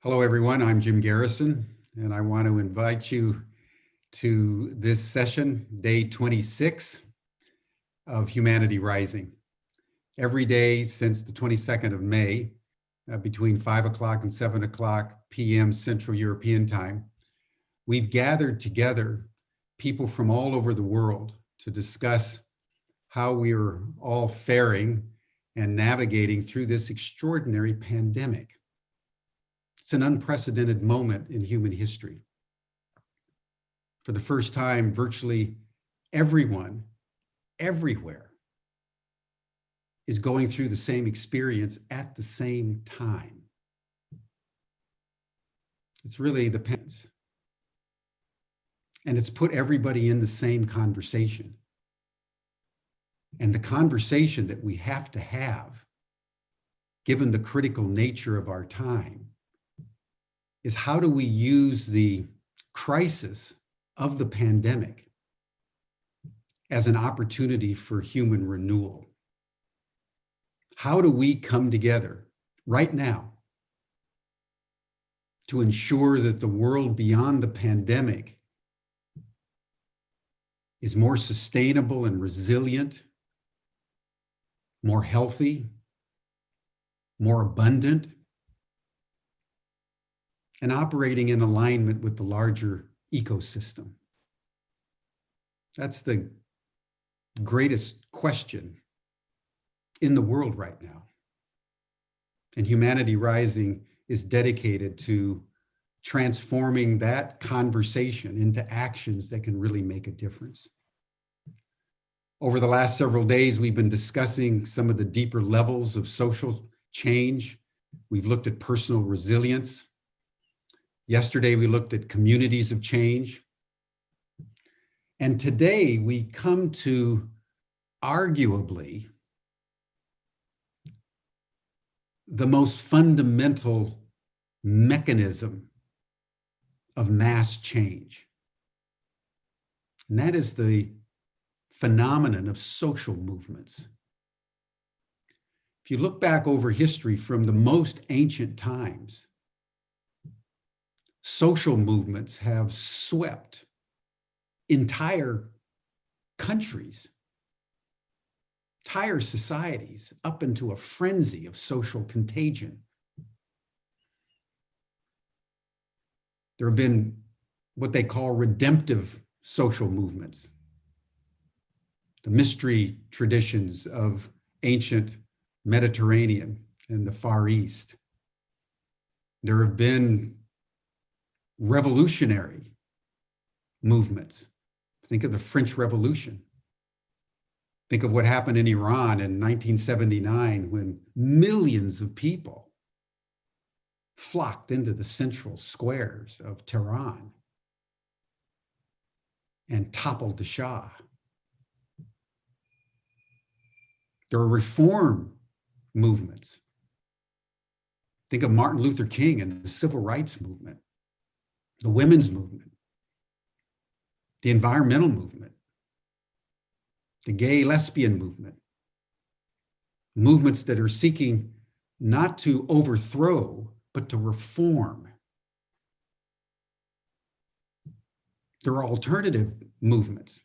Hello, everyone. I'm Jim Garrison, and I want to invite you to this session, day 26 of Humanity Rising. Every day since the 22nd of May, between 5 o'clock and 7 o'clock p.m. Central European Time, we've gathered together people from all over the world to discuss how we are all faring and navigating through this extraordinary pandemic. It's an unprecedented moment in human history. For the first time, virtually everyone, everywhere, is going through the same experience at the same time. It's really the pens. And it's put everybody in the same conversation. And the conversation that we have to have, given the critical nature of our time, is how do we use the crisis of the pandemic as an opportunity for human renewal? How do we come together right now to ensure that the world beyond the pandemic is more sustainable and resilient, more healthy, more abundant, and operating in alignment with the larger ecosystem? That's the greatest question in the world right now. And Humanity Rising is dedicated to transforming that conversation into actions that can really make a difference. Over the last several days, we've been discussing some of the deeper levels of social change. We've looked at personal resilience. Yesterday, we looked at communities of change. And today, we come to arguably the most fundamental mechanism of mass change. And that is the phenomenon of social movements. If you look back over history from the most ancient times, social movements have swept entire countries, entire societies up into a frenzy of social contagion. There have been what they call redemptive social movements, the mystery traditions of ancient Mediterranean and the Far East. There have been revolutionary movements. Think of the French Revolution. Think of what happened in Iran in 1979 when millions of people flocked into the central squares of Tehran and toppled the Shah. There are reform movements. Think of Martin Luther King and the Civil Rights Movement, the women's movement, the environmental movement, the gay lesbian movement, movements that are seeking not to overthrow, but to reform. There are alternative movements,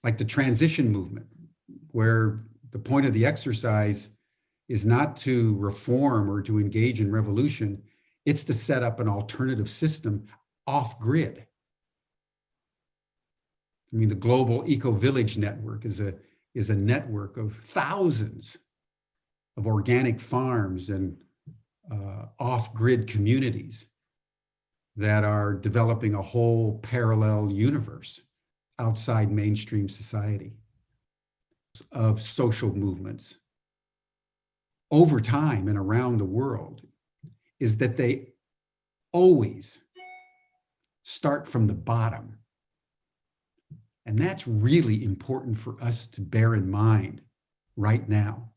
like the transition movement, where the point of the exercise is not to reform or to engage in revolution, it's to set up an alternative system off-grid. I mean, the Global Eco-Village Network is a network of thousands of organic farms and off-grid communities that are developing a whole parallel universe outside mainstream society of social movements over time and around the world is that they always start from the bottom. And that's really important for us to bear in mind right now.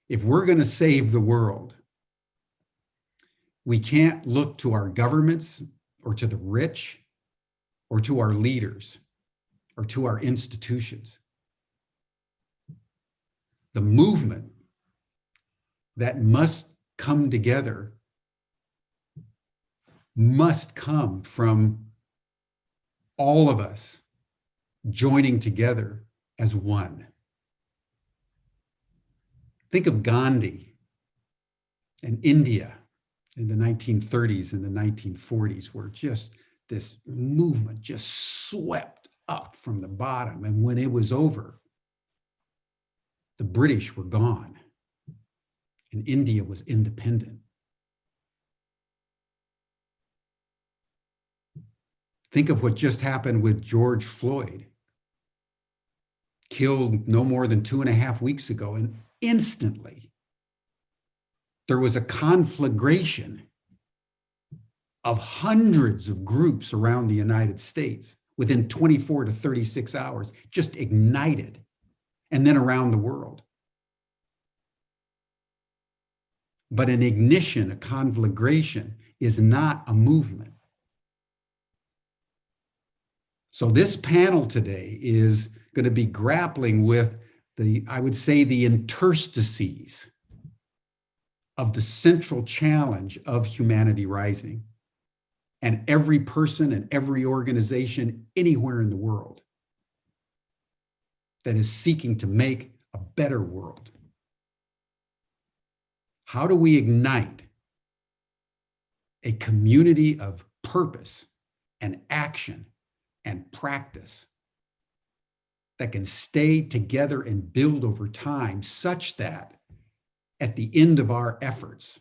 If we're going to save the world, we can't look to our governments or to the rich or to our leaders or to our institutions. The movement that must come together must come from all of us joining together as one. Think of Gandhi and India in the 1930s and the 1940s, where just this movement just swept up from the bottom. And when it was over, the British were gone and India was independent. Think of what just happened with George Floyd, killed no more than 2.5 weeks ago, and instantly there was a conflagration of hundreds of groups around the United States within 24 to 36 hours, just ignited, and then around the world. But an ignition, a conflagration, is not a movement. So this panel today is going to be grappling with I would say, the interstices of the central challenge of Humanity Rising, and every person and every organization anywhere in the world that is seeking to make a better world. How do we ignite a community of purpose and action and practice that can stay together and build over time, such that at the end of our efforts,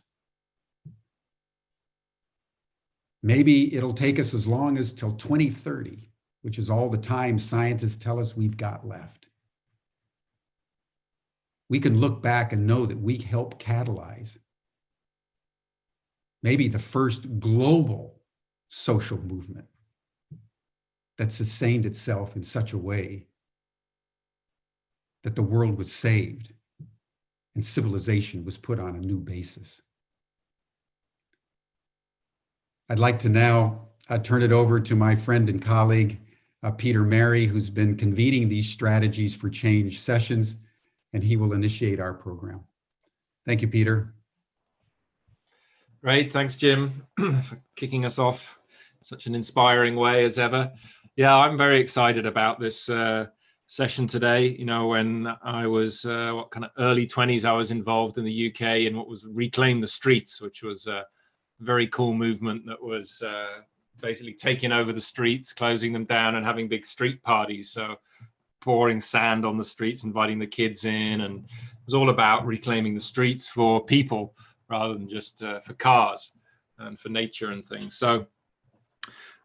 maybe it'll take us as long as till 2030, which is all the time scientists tell us we've got left. We can look back and know that we helped catalyze maybe the first global social movement that sustained itself in such a way that the world was saved and civilization was put on a new basis. I'd like to now turn it over to my friend and colleague, Peter Mary, who's been convening these strategies for change sessions, and he will initiate our program. Thank you, Peter. Great, thanks, Jim, for kicking us off in such an inspiring way as ever. Yeah, I'm very excited about this session today. You know, when I was kind of early 20s, I was involved in the UK in what was Reclaim the Streets, which was a very cool movement that was basically taking over the streets, closing them down, and having big street parties. So pouring sand on the streets, inviting the kids in, and it was all about reclaiming the streets for people rather than just for cars and for nature and things. So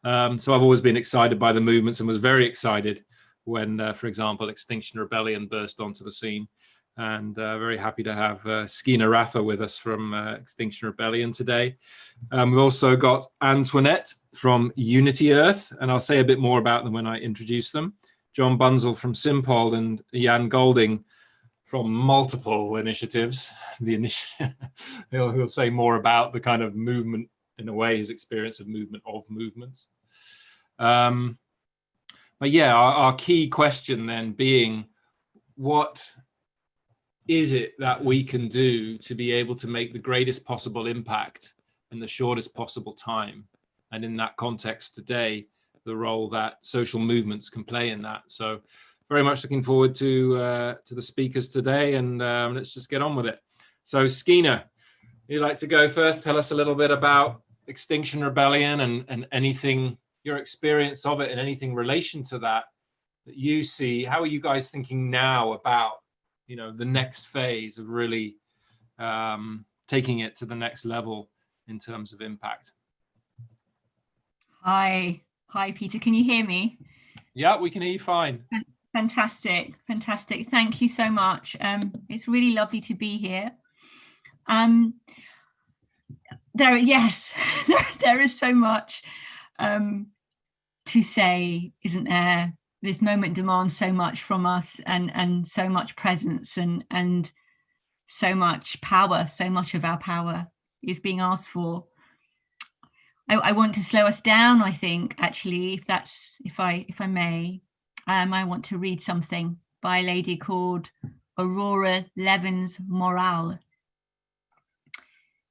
I've always been excited by the movements and was very excited when, for example, Extinction Rebellion burst onto the scene. And very happy to have Skeena Rathor with us from Extinction Rebellion today. We've also got Antoinette from Unity Earth, and I'll say a bit more about them when I introduce them. John Bunzl from Simpol, and Jan Golding from multiple initiatives. He'll say more about the kind of movement, in a way, his experience of movements. But yeah, our key question then being, what is it that we can do to be able to make the greatest possible impact in the shortest possible time? And in that context today, the role that social movements can play in that. So very much looking forward to the speakers today, and let's just get on with it. So Skeena, you'd like to go first? Tell us a little bit about Extinction Rebellion and anything, your experience of it, and anything relation to that you see. How are you guys thinking now about, you know, the next phase of really taking it to the next level in terms of impact? Hi, Peter. Can you hear me? Yeah, we can hear you fine. Fantastic. Thank you so much. It's really lovely to be here. There is so much to say, isn't there? This moment demands so much from us, and so much presence, and so much power. So much of our power is being asked for. I want to slow us down, I think, actually, if I may. I want to read something by a lady called Aurora Levins Morale.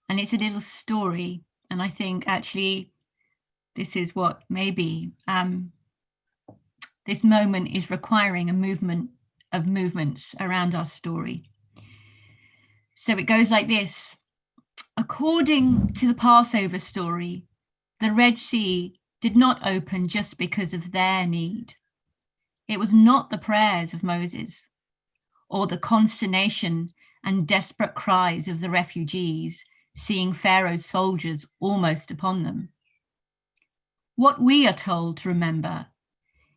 And it's a little story. And I think actually this is what maybe this moment is requiring a movement of movements around our story. So it goes like this. According to the Passover story, the Red Sea did not open just because of their need. It was not the prayers of Moses or the consternation and desperate cries of the refugees seeing Pharaoh's soldiers almost upon them. What we are told to remember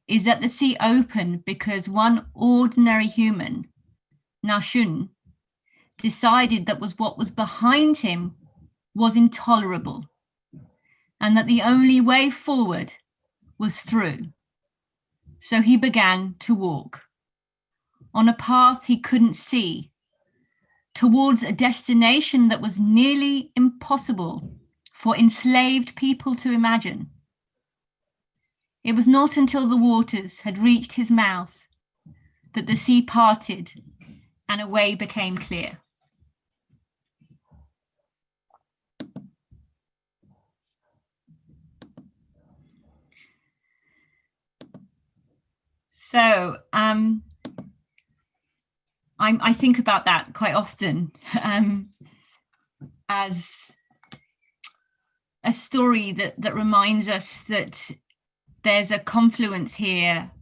is that the sea opened because one ordinary human, Nashun, decided that what was behind him was intolerable and that the only way forward was through. So he began to walk on a path he couldn't see towards a destination that was nearly impossible for enslaved people to imagine. It was not until the waters had reached his mouth that the sea parted and a way became clear. So I think about that quite often as a story that reminds us that there's a confluence here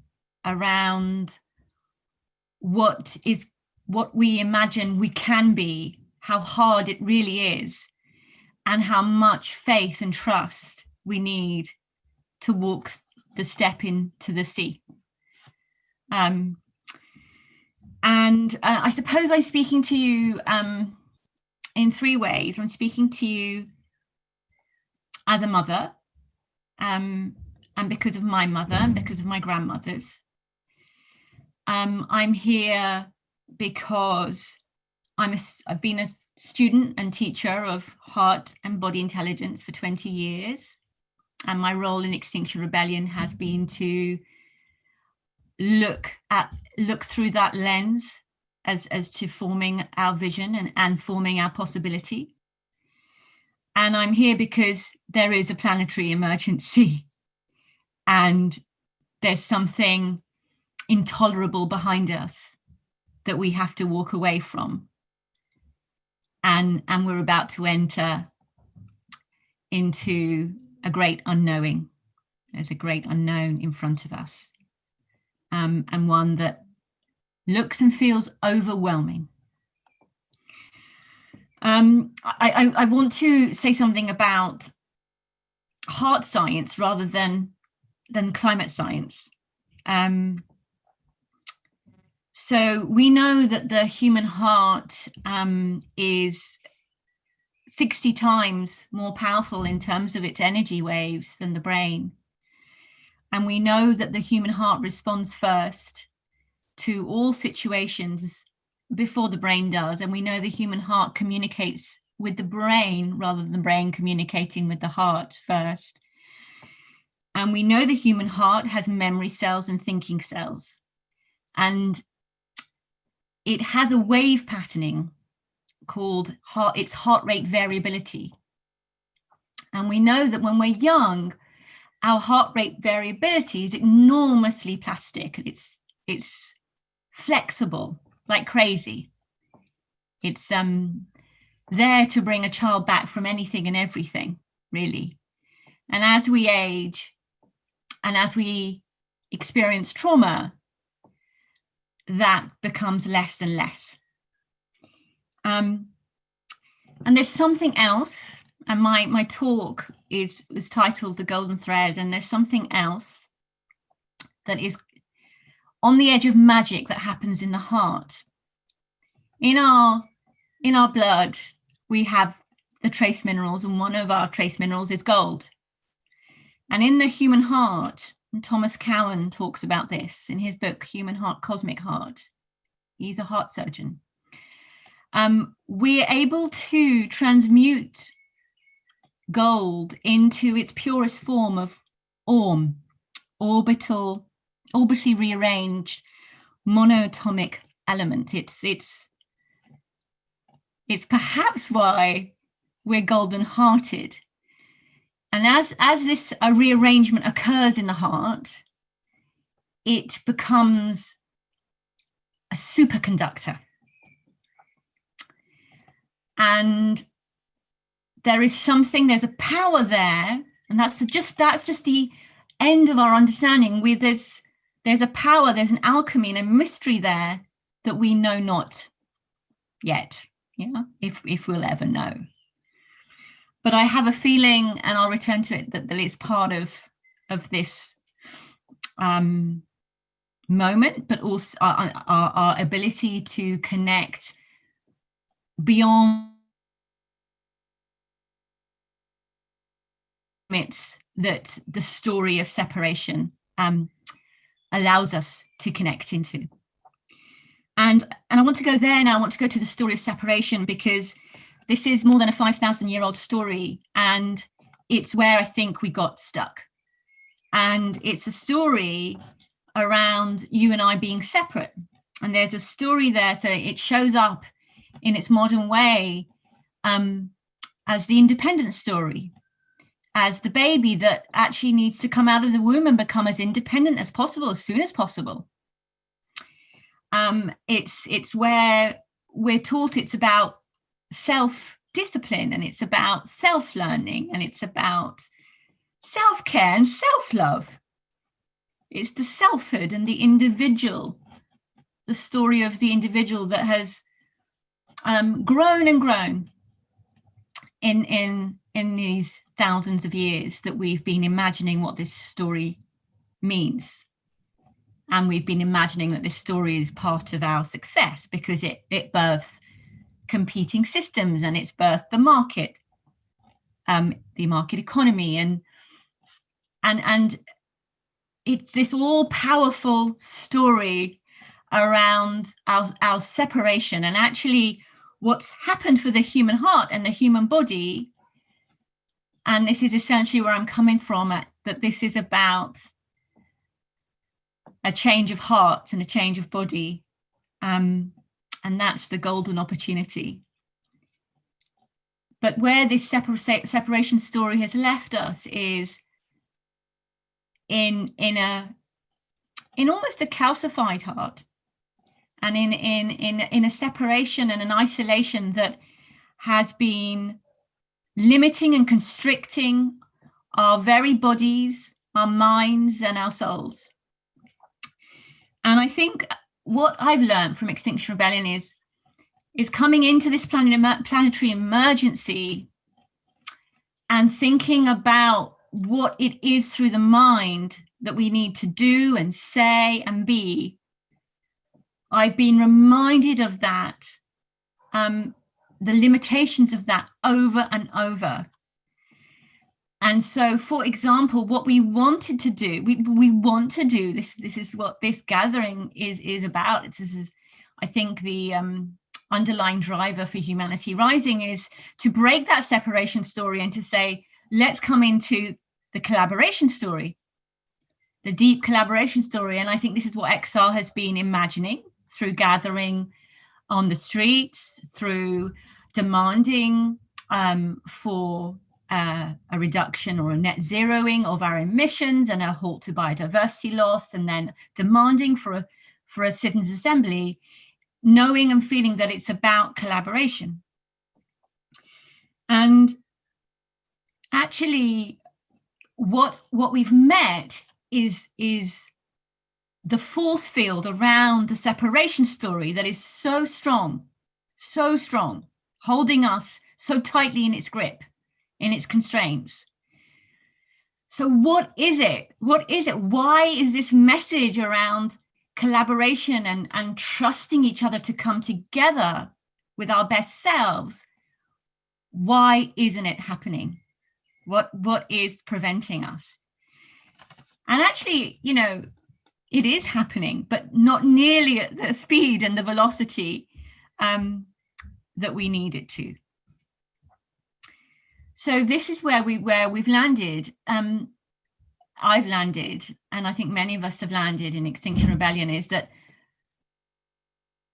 around what we imagine we can be, how hard it really is, and how much faith and trust we need to walk the step into the sea. And I suppose I'm speaking to you in three ways. I'm speaking to you as a mother, and because of my mother and because of my grandmothers. I'm here because I've been a student and teacher of heart and body intelligence for 20 years. And my role in Extinction Rebellion has been to look through that lens as to forming our vision and forming our possibility. And I'm here because there is a planetary emergency and there's something intolerable behind us that we have to walk away from. And we're about to enter into a great unknowing. There's a great unknown in front of us. And one that looks and feels overwhelming. I want to say something about heart science rather than climate science. So we know that the human heart is 60 times more powerful in terms of its energy waves than the brain. And we know that the human heart responds first to all situations before the brain does. And we know the human heart communicates with the brain rather than the brain communicating with the heart first. And we know the human heart has memory cells and thinking cells. And it has a wave patterning called its heart rate variability. And we know that when we're young, our heart rate variability is enormously plastic. It's flexible like crazy. It's there to bring a child back from anything and everything, really. And as we age and as we experience trauma, that becomes less and less. And there's something else, and my talk is titled The Golden Thread, and there's something else that is on the edge of magic that happens in the heart. In our blood, we have the trace minerals, and one of our trace minerals is gold. And in the human heart, and Thomas Cowan talks about this in his book, Human Heart, Cosmic Heart. He's a heart surgeon. We're able to transmute gold into its purest form of ORM, orbitally rearranged monatomic element. It's perhaps why we're golden hearted. And as this rearrangement occurs in the heart, it becomes a superconductor. And there's a power there, and that's just the end of our understanding. There's a power, there's an alchemy and a mystery there that we know not yet, if we'll ever know. But I have a feeling, and I'll return to it, that it's part of this moment, but also our ability to connect beyond limits that the story of separation allows us to connect into. And I want to go there now. I want to go to the story of separation, because this is more than a 5,000-year-old story, and it's where I think we got stuck. And it's a story around you and I being separate. And there's a story there, so it shows up in its modern way as the independent story, as the baby that actually needs to come out of the womb and become as independent as possible, as soon as possible. It's where we're taught it's about self-discipline, and it's about self-learning, and it's about self-care and self-love. It's the selfhood and the individual, the story of the individual that has grown and grown in these thousands of years that we've been imagining what this story means. And we've been imagining that this story is part of our success because it births competing systems, and it's birthed the market economy, and it's this all-powerful story around our separation. And actually what's happened for the human heart and the human body, and this is essentially where I'm coming from, that this is about a change of heart and a change of body, and that's the golden opportunity. But where this separation story has left us is in almost a calcified heart, and in a separation and an isolation that has been limiting and constricting our very bodies, our minds, and our souls. And I think what I've learned from Extinction Rebellion is coming into this planetary emergency and thinking about what it is through the mind that we need to do and say and be. I've been reminded of that, the limitations of that over and over. And so, for example, what we wanted to do, we want to do this. This is what this gathering is about. This is, I think, the underlying driver for Humanity Rising, is to break that separation story and to say, let's come into the collaboration story, the deep collaboration story. And I think this is what XR has been imagining through gathering on the streets, through demanding for a reduction or a net zeroing of our emissions and a halt to biodiversity loss, and then demanding for a citizens' assembly, knowing and feeling that it's about collaboration. And actually what we've met is the force field around the separation story that is so strong, holding us so tightly in its grip, in its constraints. So what is it? What is it? Why is this message around collaboration and trusting each other to come together with our best selves? Why isn't it happening? What is preventing us? And actually, it is happening, but not nearly at the speed and the velocity that we need it to. So this is where we've landed. I've landed, and I think many of us have landed in Extinction Rebellion, is that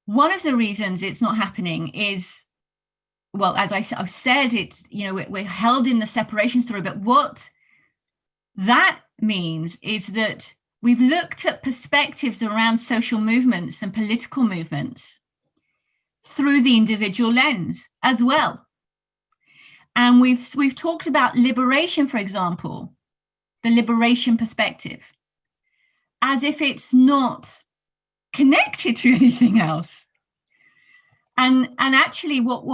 one of the reasons it's not happening is well, as I've said, it's, you know, we're held in the separation story, but what that means is that we've looked at perspectives around social movements and political movements through the individual lens as well. And we've talked about liberation, for example, the liberation perspective, as if it's not connected to anything else. And actually what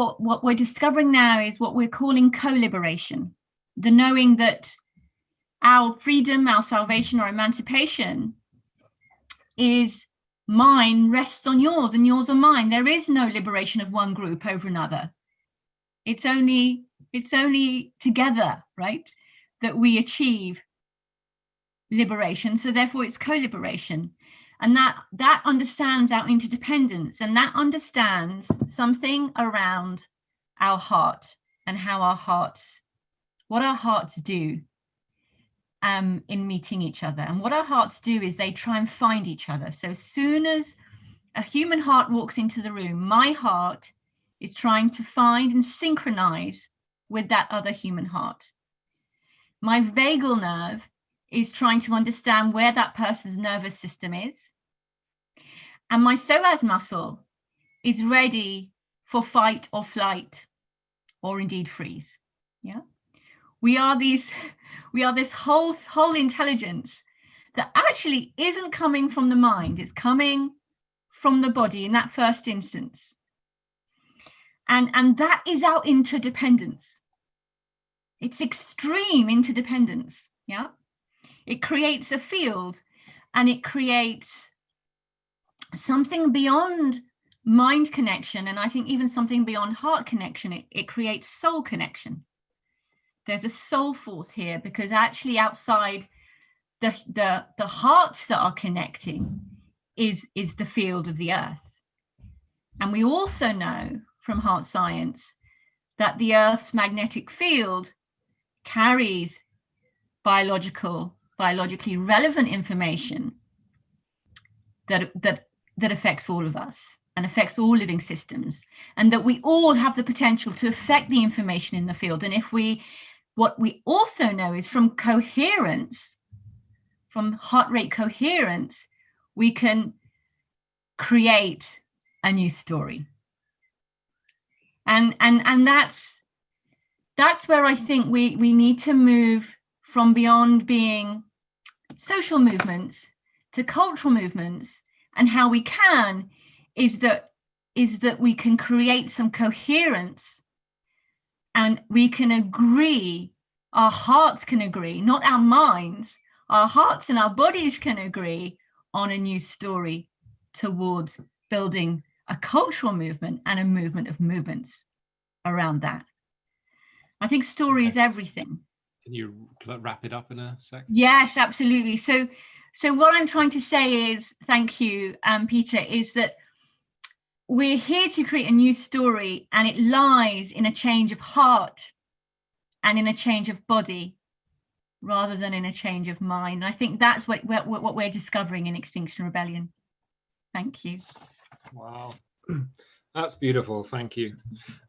we're discovering now is what we're calling co-liberation, the knowing that our freedom, our salvation, or emancipation is mine, rests on yours, and yours on mine. There is no liberation of one group over another. It's only together, right, that we achieve liberation. So therefore it's co-liberation. And that understands our interdependence, and that understands something around our heart and how what our hearts do in meeting each other. And what our hearts do is they try and find each other. So as soon as a human heart walks into the room, my heart is trying to find and synchronize with that other human heart. My vagal nerve is trying to understand where that person's nervous system is. And my psoas muscle is ready for fight or flight, or indeed freeze. Yeah. We are this whole intelligence that actually isn't coming from the mind, it's coming from the body in that first instance. And that is our interdependence. It's extreme interdependence. Yeah. It creates a field, and it creates something beyond mind connection, and I think even something beyond heart connection. It creates soul connection. There's a soul force here, because actually outside the hearts that are connecting is the field of the earth. And we also know from heart science that the earth's magnetic field carries biologically relevant information that affects all of us and affects all living systems, and that we all have the potential to affect the information in the field. And what we also know is from coherence, from heart rate coherence, we can create a new story. And that's where I think we need to move from beyond being social movements to cultural movements. And how we can is that we can create some coherence, and we can agree, our hearts can agree, not our minds, our hearts and our bodies can agree on a new story towards building a cultural movement and a movement of movements around that. I think story is everything. Can you wrap it up in a sec? Yes, absolutely. So what I'm trying to say is, thank you, Peter, is that we're here to create a new story, and it lies in a change of heart and in a change of body rather than in a change of mind. I think that's what we're discovering in Extinction Rebellion. Thank you. Wow, that's beautiful. Thank you.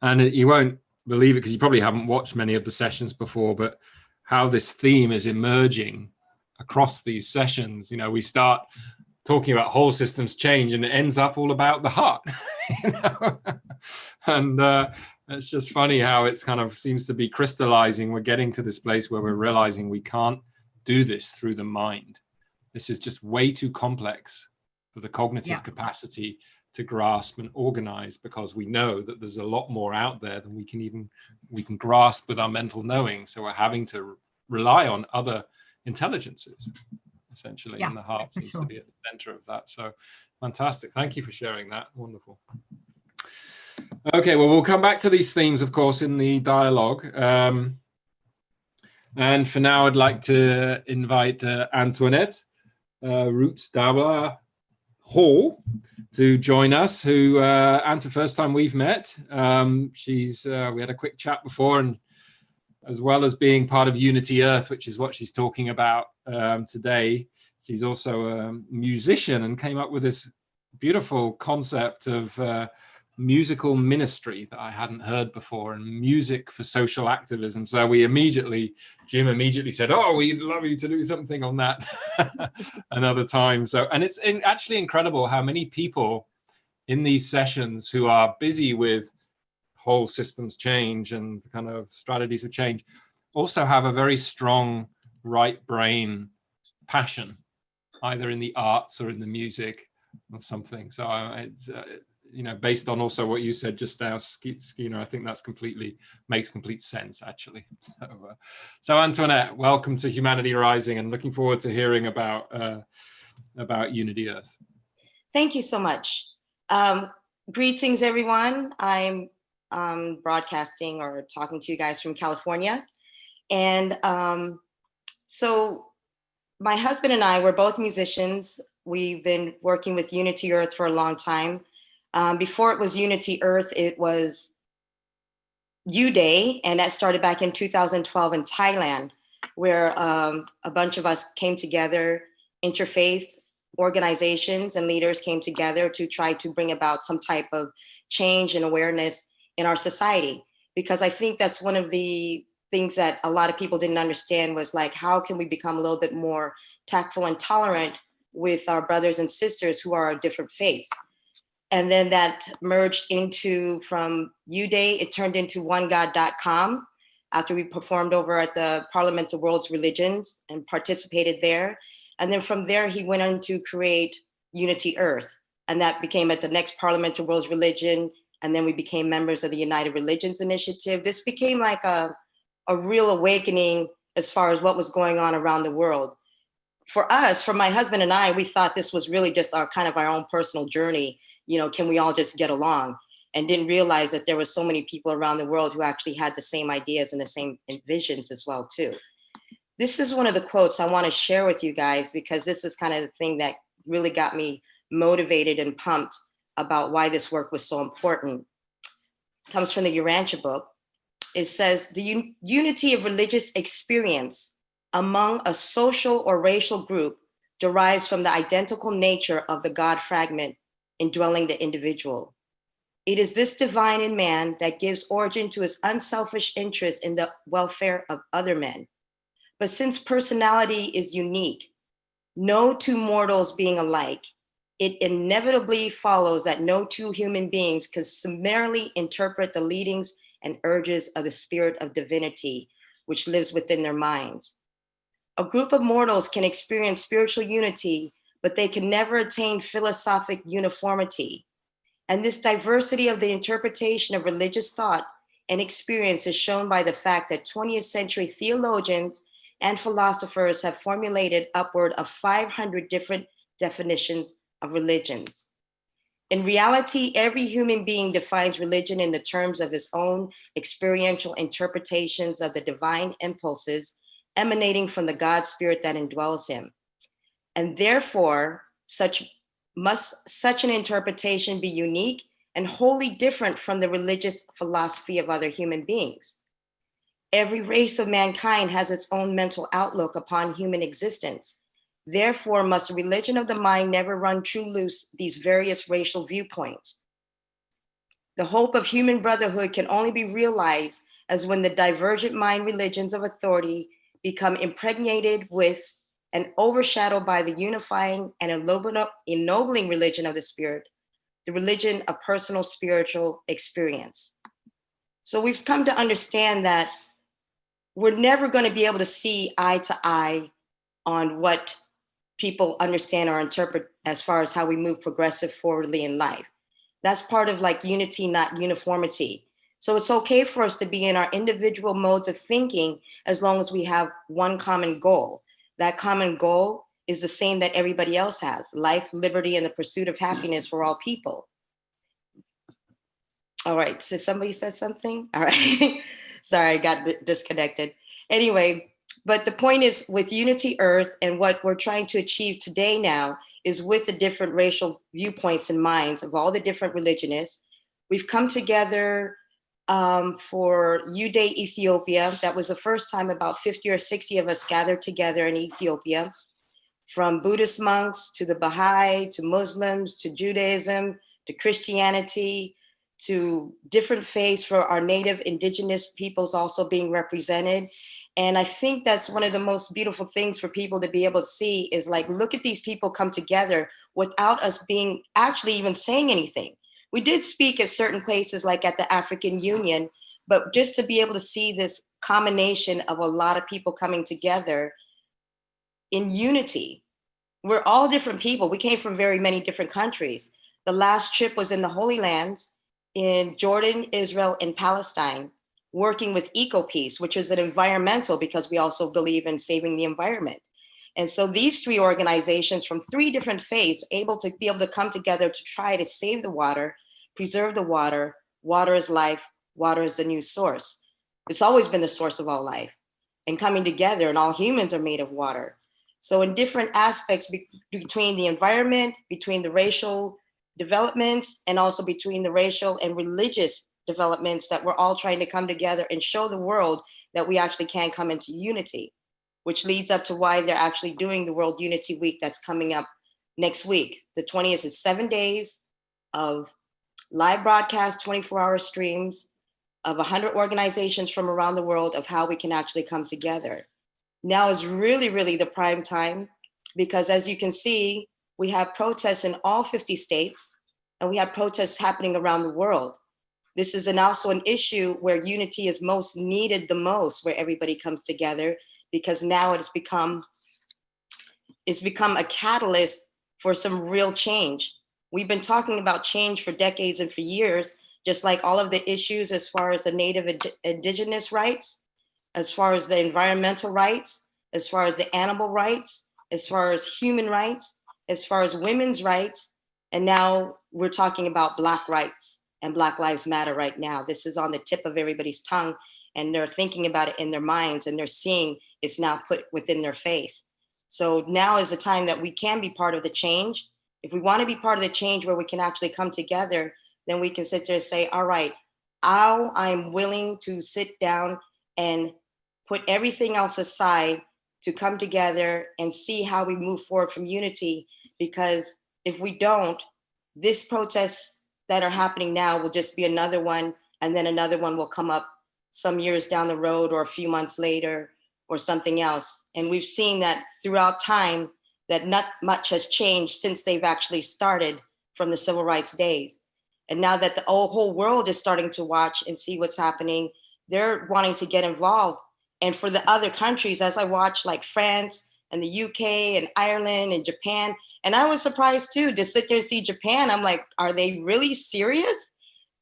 And you won't believe it, because you probably haven't watched many of the sessions before, but how this theme is emerging across these sessions. You know, we start talking about whole systems change, and it ends up all about the heart. You know? And it's just funny how it's kind of seems to be crystallizing. We're getting to this place where we're realizing we can't do this through the mind. This is just way too complex for the cognitive capacity to grasp and organize, because we know that there's a lot more out there than we can grasp with our mental knowing. So we're having to rely on other intelligences, essentially, and the heart seems to be at the center of that. So fantastic. Thank you for sharing that. Wonderful. Okay, well, we'll come back to these themes, of course, in the dialogue. And for now, I'd like to invite Antoinette Roots-Dauer Hall to join us, who, Ant, the first time we've met. We had a quick chat before, and as well as being part of Unity Earth, which is what she's talking about today, she's also a musician and came up with this beautiful concept of musical ministry that I hadn't heard before, and music for social activism. So Jim immediately said, oh, we'd love you to do something on that another time. So, and it's actually incredible how many people in these sessions who are busy with whole systems change and kind of strategies of change also have a very strong right brain passion, either in the arts or in the music or something. So it's based on also what you said just now, Skeena, I think that's makes complete sense, actually. So Antoinette, welcome to Humanity Rising, and looking forward to hearing about Unity Earth. Thank you so much. Greetings, everyone. I'm broadcasting or talking to you guys from California. And so my husband and I, we're both musicians. We've been working with Unity Earth for a long time. Before it was Unity Earth, it was U-Day, and that started back in 2012 in Thailand, where a bunch of us came together, interfaith organizations and leaders came together to try to bring about some type of change and awareness in our society. Because I think that's one of the things that a lot of people didn't understand was like, how can we become a little bit more tactful and tolerant with our brothers and sisters who are of different faiths? And then that merged into, from U-Day, it turned into onegod.com after we performed over at the Parliament of World's Religions and participated there. And then from there, he went on to create Unity Earth. And that became at the next Parliament of World's Religion. And then we became members of the United Religions Initiative. This became like a real awakening as far as what was going on around the world. For us, for my husband and I, we thought this was really just our kind of our own personal journey. Can we all just get along? And didn't realize that there were so many people around the world who actually had the same ideas and the same visions as well, too. This is one of the quotes I want to share with you guys, because this is kind of the thing that really got me motivated and pumped about why this work was so important. It comes from the Urantia book. It says, the unity of religious experience among a social or racial group derives from the identical nature of the God fragment indwelling the individual. It is this divine in man that gives origin to his unselfish interest in the welfare of other men. But since personality is unique, no two mortals being alike, it inevitably follows that no two human beings can summarily interpret the leadings and urges of the spirit of divinity, which lives within their minds. A group of mortals can experience spiritual unity, but they can never attain philosophic uniformity. And this diversity of the interpretation of religious thought and experience is shown by the fact that 20th century theologians and philosophers have formulated upward of 500 different definitions of religions. In reality, every human being defines religion in the terms of his own experiential interpretations of the divine impulses emanating from the God spirit that indwells him. And therefore, such an interpretation be unique and wholly different from the religious philosophy of other human beings. Every race of mankind has its own mental outlook upon human existence. Therefore, must the religion of the mind never run too loose these various racial viewpoints. The hope of human brotherhood can only be realized as when the divergent mind religions of authority become impregnated with and overshadowed by the unifying and ennobling religion of the spirit, the religion of personal spiritual experience. So we've come to understand that we're never going to be able to see eye to eye on what people understand or interpret as far as how we move progressive forwardly in life. That's part of like unity, not uniformity. So it's okay for us to be in our individual modes of thinking as long as we have one common goal. That common goal is the same that everybody else has: life, liberty, and the pursuit of happiness for all people. All right, so somebody said something? All right, sorry, I got disconnected. Anyway, but the point is with Unity Earth and what we're trying to achieve today now is with the different racial viewpoints and minds of all the different religionists. We've come together for U-Day Ethiopia. That was the first time about 50 or 60 of us gathered together in Ethiopia, from Buddhist monks to the Baha'i, to Muslims, to Judaism, to Christianity, to different faiths, for our native indigenous peoples also being represented. And I think that's one of the most beautiful things for people to be able to see is like, look at these people come together without us being actually even saying anything. We did speak at certain places, like at the African Union, but just to be able to see this combination of a lot of people coming together in unity. We're all different people. We came from very many different countries. The last trip was in the Holy Lands, in Jordan, Israel, and Palestine, working with EcoPeace, which is an environmental, because we also believe in saving the environment. And so these three organizations from three different faiths able to come together to try to save the water, preserve the water. Water is life. Water is the new source. It's always been the source of all life. And coming together, and all humans are made of water. So in different aspects between the environment, between the racial developments, and also between the racial and religious developments, that we're all trying to come together and show the world that we actually can come into unity, which leads up to why they're actually doing the World Unity Week that's coming up next week. The 20th is 7 days of live broadcast, 24-hour streams of 100 organizations from around the world of how we can actually come together. Now is really, really the prime time, because as you can see, we have protests in all 50 states, and we have protests happening around the world. This is also an issue where unity is most needed the most, where everybody comes together, because now it's become a catalyst for some real change. We've been talking about change for decades and for years, just like all of the issues as far as the native indigenous rights, as far as the environmental rights, as far as the animal rights, as far as human rights, as far as women's rights. And now we're talking about Black rights and Black Lives Matter right now. This is on the tip of everybody's tongue, and they're thinking about it in their minds, and they're seeing it's now put within their face. So now is the time that we can be part of the change. If we want to be part of the change where we can actually come together, then we can sit there and say, all right, I'm willing to sit down and put everything else aside to come together and see how we move forward from unity. Because if we don't, this protests that are happening now will just be another one, and then another one will come up some years down the road or a few months later or something else. And we've seen that throughout time that not much has changed since they've actually started from the civil rights days. And now that the whole world is starting to watch and see what's happening, they're wanting to get involved. And for the other countries, as I watch like France and the UK and Ireland and Japan, and I was surprised too to sit there and see Japan. I'm like, are they really serious?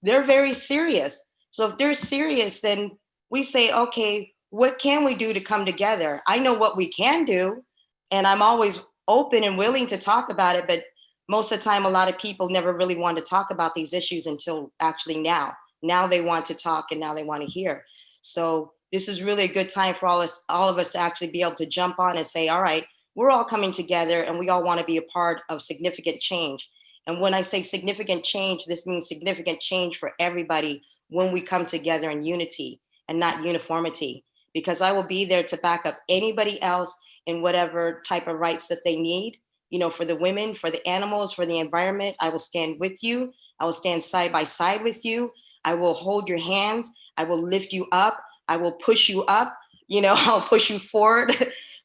They're very serious. So if they're serious, then we say, okay, what can we do to come together? I know what we can do, and I'm always open and willing to talk about it, but most of the time, a lot of people never really want to talk about these issues until actually now. Now they want to talk, and now they want to hear. So this is really a good time for all of us to actually be able to jump on and say, all right, we're all coming together, and we all want to be a part of significant change. And when I say significant change, this means significant change for everybody when we come together in unity and not uniformity, because I will be there to back up anybody else in whatever type of rights that they need. You know, for the women, for the animals, for the environment, I will stand with you. I will stand side by side with you. I will hold your hands. I will lift you up. I will push you up. You know, I'll push you forward.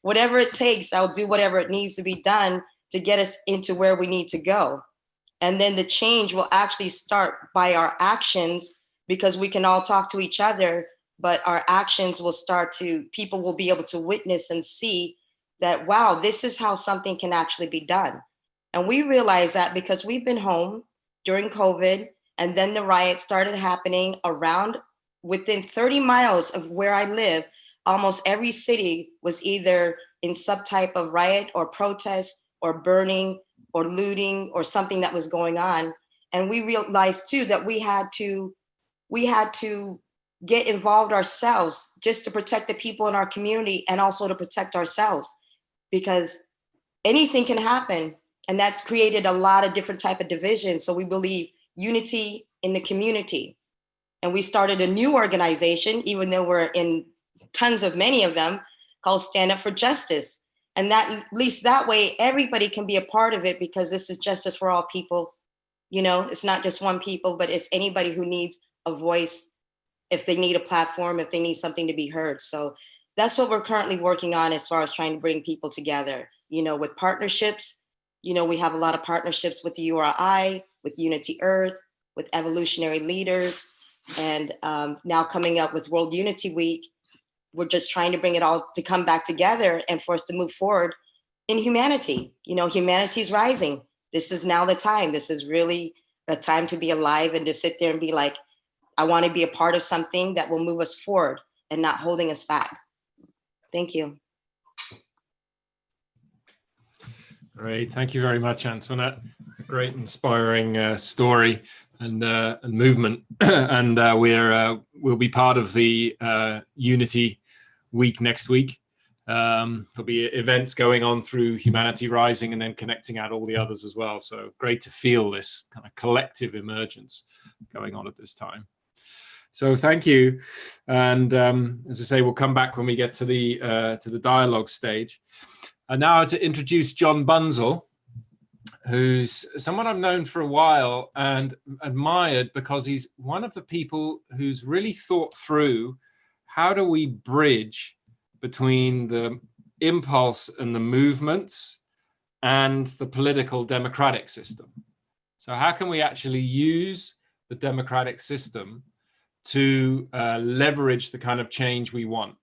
Whatever it takes, I'll do whatever it needs to be done to get us into where we need to go. And then the change will actually start by our actions, because we can all talk to each other, but our actions will start to, people will be able to witness and see that, wow, this is how something can actually be done. And we realize that because we've been home during COVID, and then the riots started happening around within 30 miles of where I live. Almost every city was either in some type of riot or protest or burning or looting or something that was going on. And we realized too that we had to get involved ourselves just to protect the people in our community, and also to protect ourselves, because anything can happen. And that's created a lot of different type of division. So we believe unity in the community. And we started a new organization, even though we're in tons of many of them, called Stand Up for Justice. And that, at least that way, everybody can be a part of it, because this is justice for all people You know, it's not just one people, but it's anybody who needs a voice, if they need a platform, if they need something to be heard. So that's what we're currently working on as far as trying to bring people together, you know, with partnerships. You know, we have a lot of partnerships with the URI, with Unity Earth, with evolutionary leaders, and now coming up with World Unity Week. We're just trying to bring it all to come back together and for us to move forward in humanity. You know, humanity's rising. This is now the time. This is really a time to be alive and to sit there and be like, I want to be a part of something that will move us forward and not holding us back. Thank you. Great, thank you very much, Antoinette. A great, inspiring story and movement. And we'll be part of the Unity Week next week. There'll be events going on through Humanity Rising and then connecting out all the others as well. So great to feel this kind of collective emergence going on at this time. So thank you. And as I say, we'll come back when we get to the dialogue stage. And now to introduce John Bunzl, who's someone I've known for a while and admired because he's one of the people who's really thought through how do we bridge between the impulse and the movements and the political democratic system. So how can we actually use the democratic system to leverage the kind of change we want?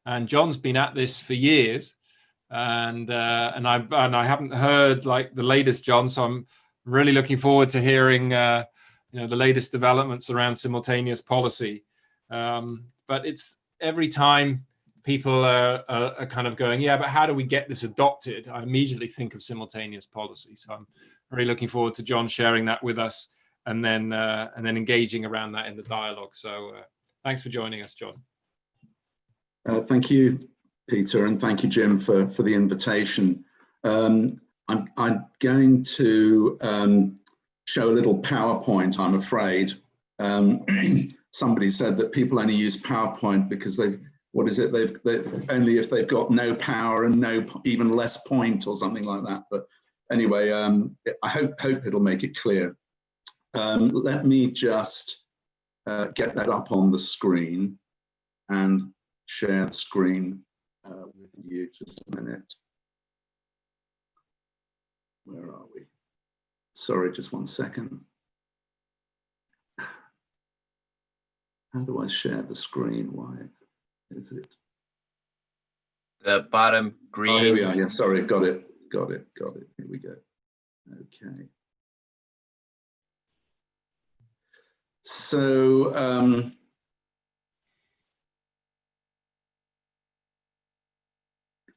And John's been at this for years. And I haven't heard like the latest, John, so I'm really looking forward to hearing the latest developments around simultaneous policy. But it's every time people are kind of going, yeah, but how do we get this adopted? I immediately think of simultaneous policy. So I'm really looking forward to John sharing that with us and then engaging around that in the dialogue. So thanks for joining us, John. Thank you, Peter, and thank you, Jim, for the invitation. I'm going to show a little PowerPoint, I'm afraid. Somebody said that people only use PowerPoint because they've only if they've got no power and even less point or something like that. But anyway, I hope it'll make it clear. Let me just get that up on the screen and share the screen with you. Just a minute. Where are we? Sorry, just 1 second. How do I share the screen? Why is it? The bottom green. Oh, here we are. Yeah, sorry, got it. Here we go. Okay. So,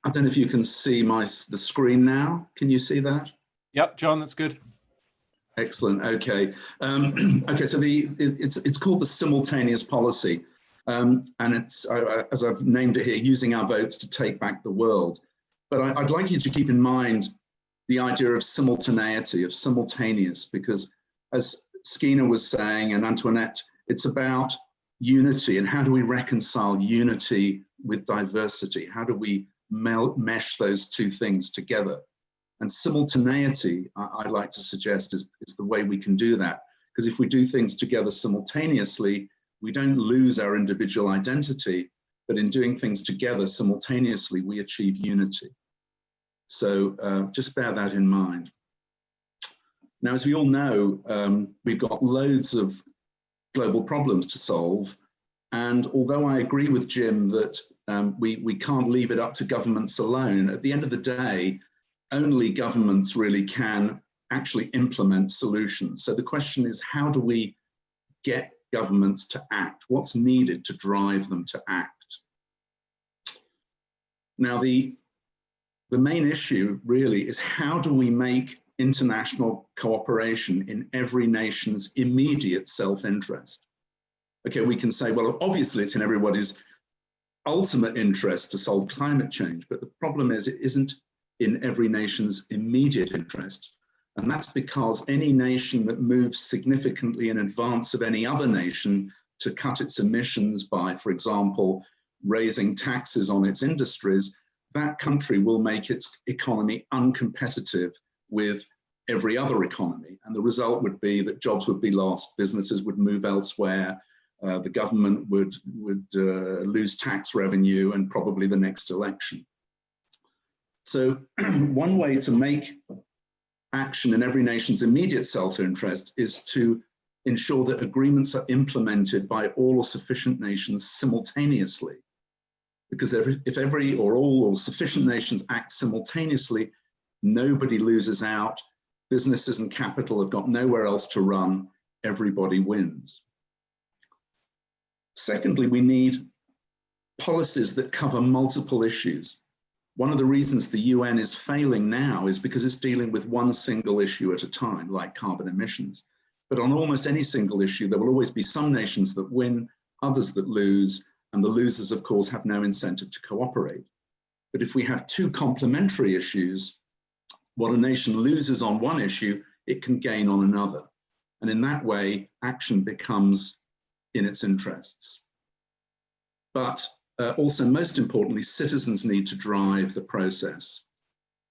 I don't know if you can see the screen now. Can you see that? Yep, John, that's good. Excellent. Okay. Okay. So it's called the Simultaneous Policy, and it's as I've named it here, using our votes to take back the world. But I'd like you to keep in mind the idea of simultaneity, of simultaneous, because as Skeena was saying and Antoinette, it's about unity and how do we reconcile unity with diversity? How do we mesh those two things together? And simultaneity, I'd like to suggest, is the way we can do that. Because if we do things together simultaneously, we don't lose our individual identity, but in doing things together simultaneously, we achieve unity. So just bear that in mind. Now, as we all know, we've got loads of global problems to solve. And although I agree with Jim that we can't leave it up to governments alone, at the end of the day, only governments really can actually implement solutions. So the question is, how do we get governments to act? What's needed to drive them to act? Now, the main issue really is how do we make international cooperation in every nation's immediate self-interest? Okay, we can say, well, obviously it's in everybody's ultimate interest to solve climate change, but the problem is it isn't in every nation's immediate interest. And that's because any nation that moves significantly in advance of any other nation to cut its emissions by, for example, raising taxes on its industries, that country will make its economy uncompetitive with every other economy. And the result would be that jobs would be lost, businesses would move elsewhere, the government would lose tax revenue and probably the next election. So one way to make action in every nation's immediate self-interest is to ensure that agreements are implemented by all or sufficient nations simultaneously. Because if every or all or sufficient nations act simultaneously, nobody loses out, businesses and capital have got nowhere else to run, everybody wins. Secondly, we need policies that cover multiple issues. One of the reasons the UN is failing now is because it's dealing with one single issue at a time, like carbon emissions. But on almost any single issue, there will always be some nations that win, others that lose, and the losers, of course, have no incentive to cooperate. But if we have two complementary issues, what a nation loses on one issue, it can gain on another. And in that way, action becomes in its interests. But also, most importantly, citizens need to drive the process.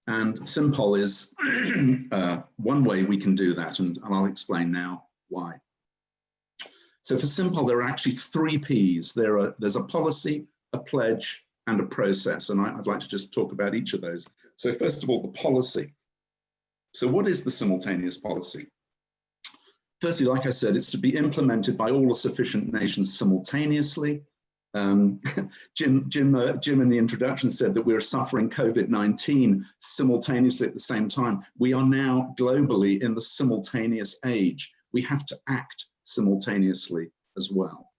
And Simpol is one way we can do that, and I'll explain now why. So for Simpol, there are actually 3 Ps. There's a policy, a pledge, and a process. And I'd like to just talk about each of those. So first of all, the policy. So what is the simultaneous policy? Firstly, like I said, it's to be implemented by all or sufficient nations simultaneously. Jim in the introduction said that we're suffering COVID-19 simultaneously at the same time. We are now globally in the simultaneous age. We have to act simultaneously as well.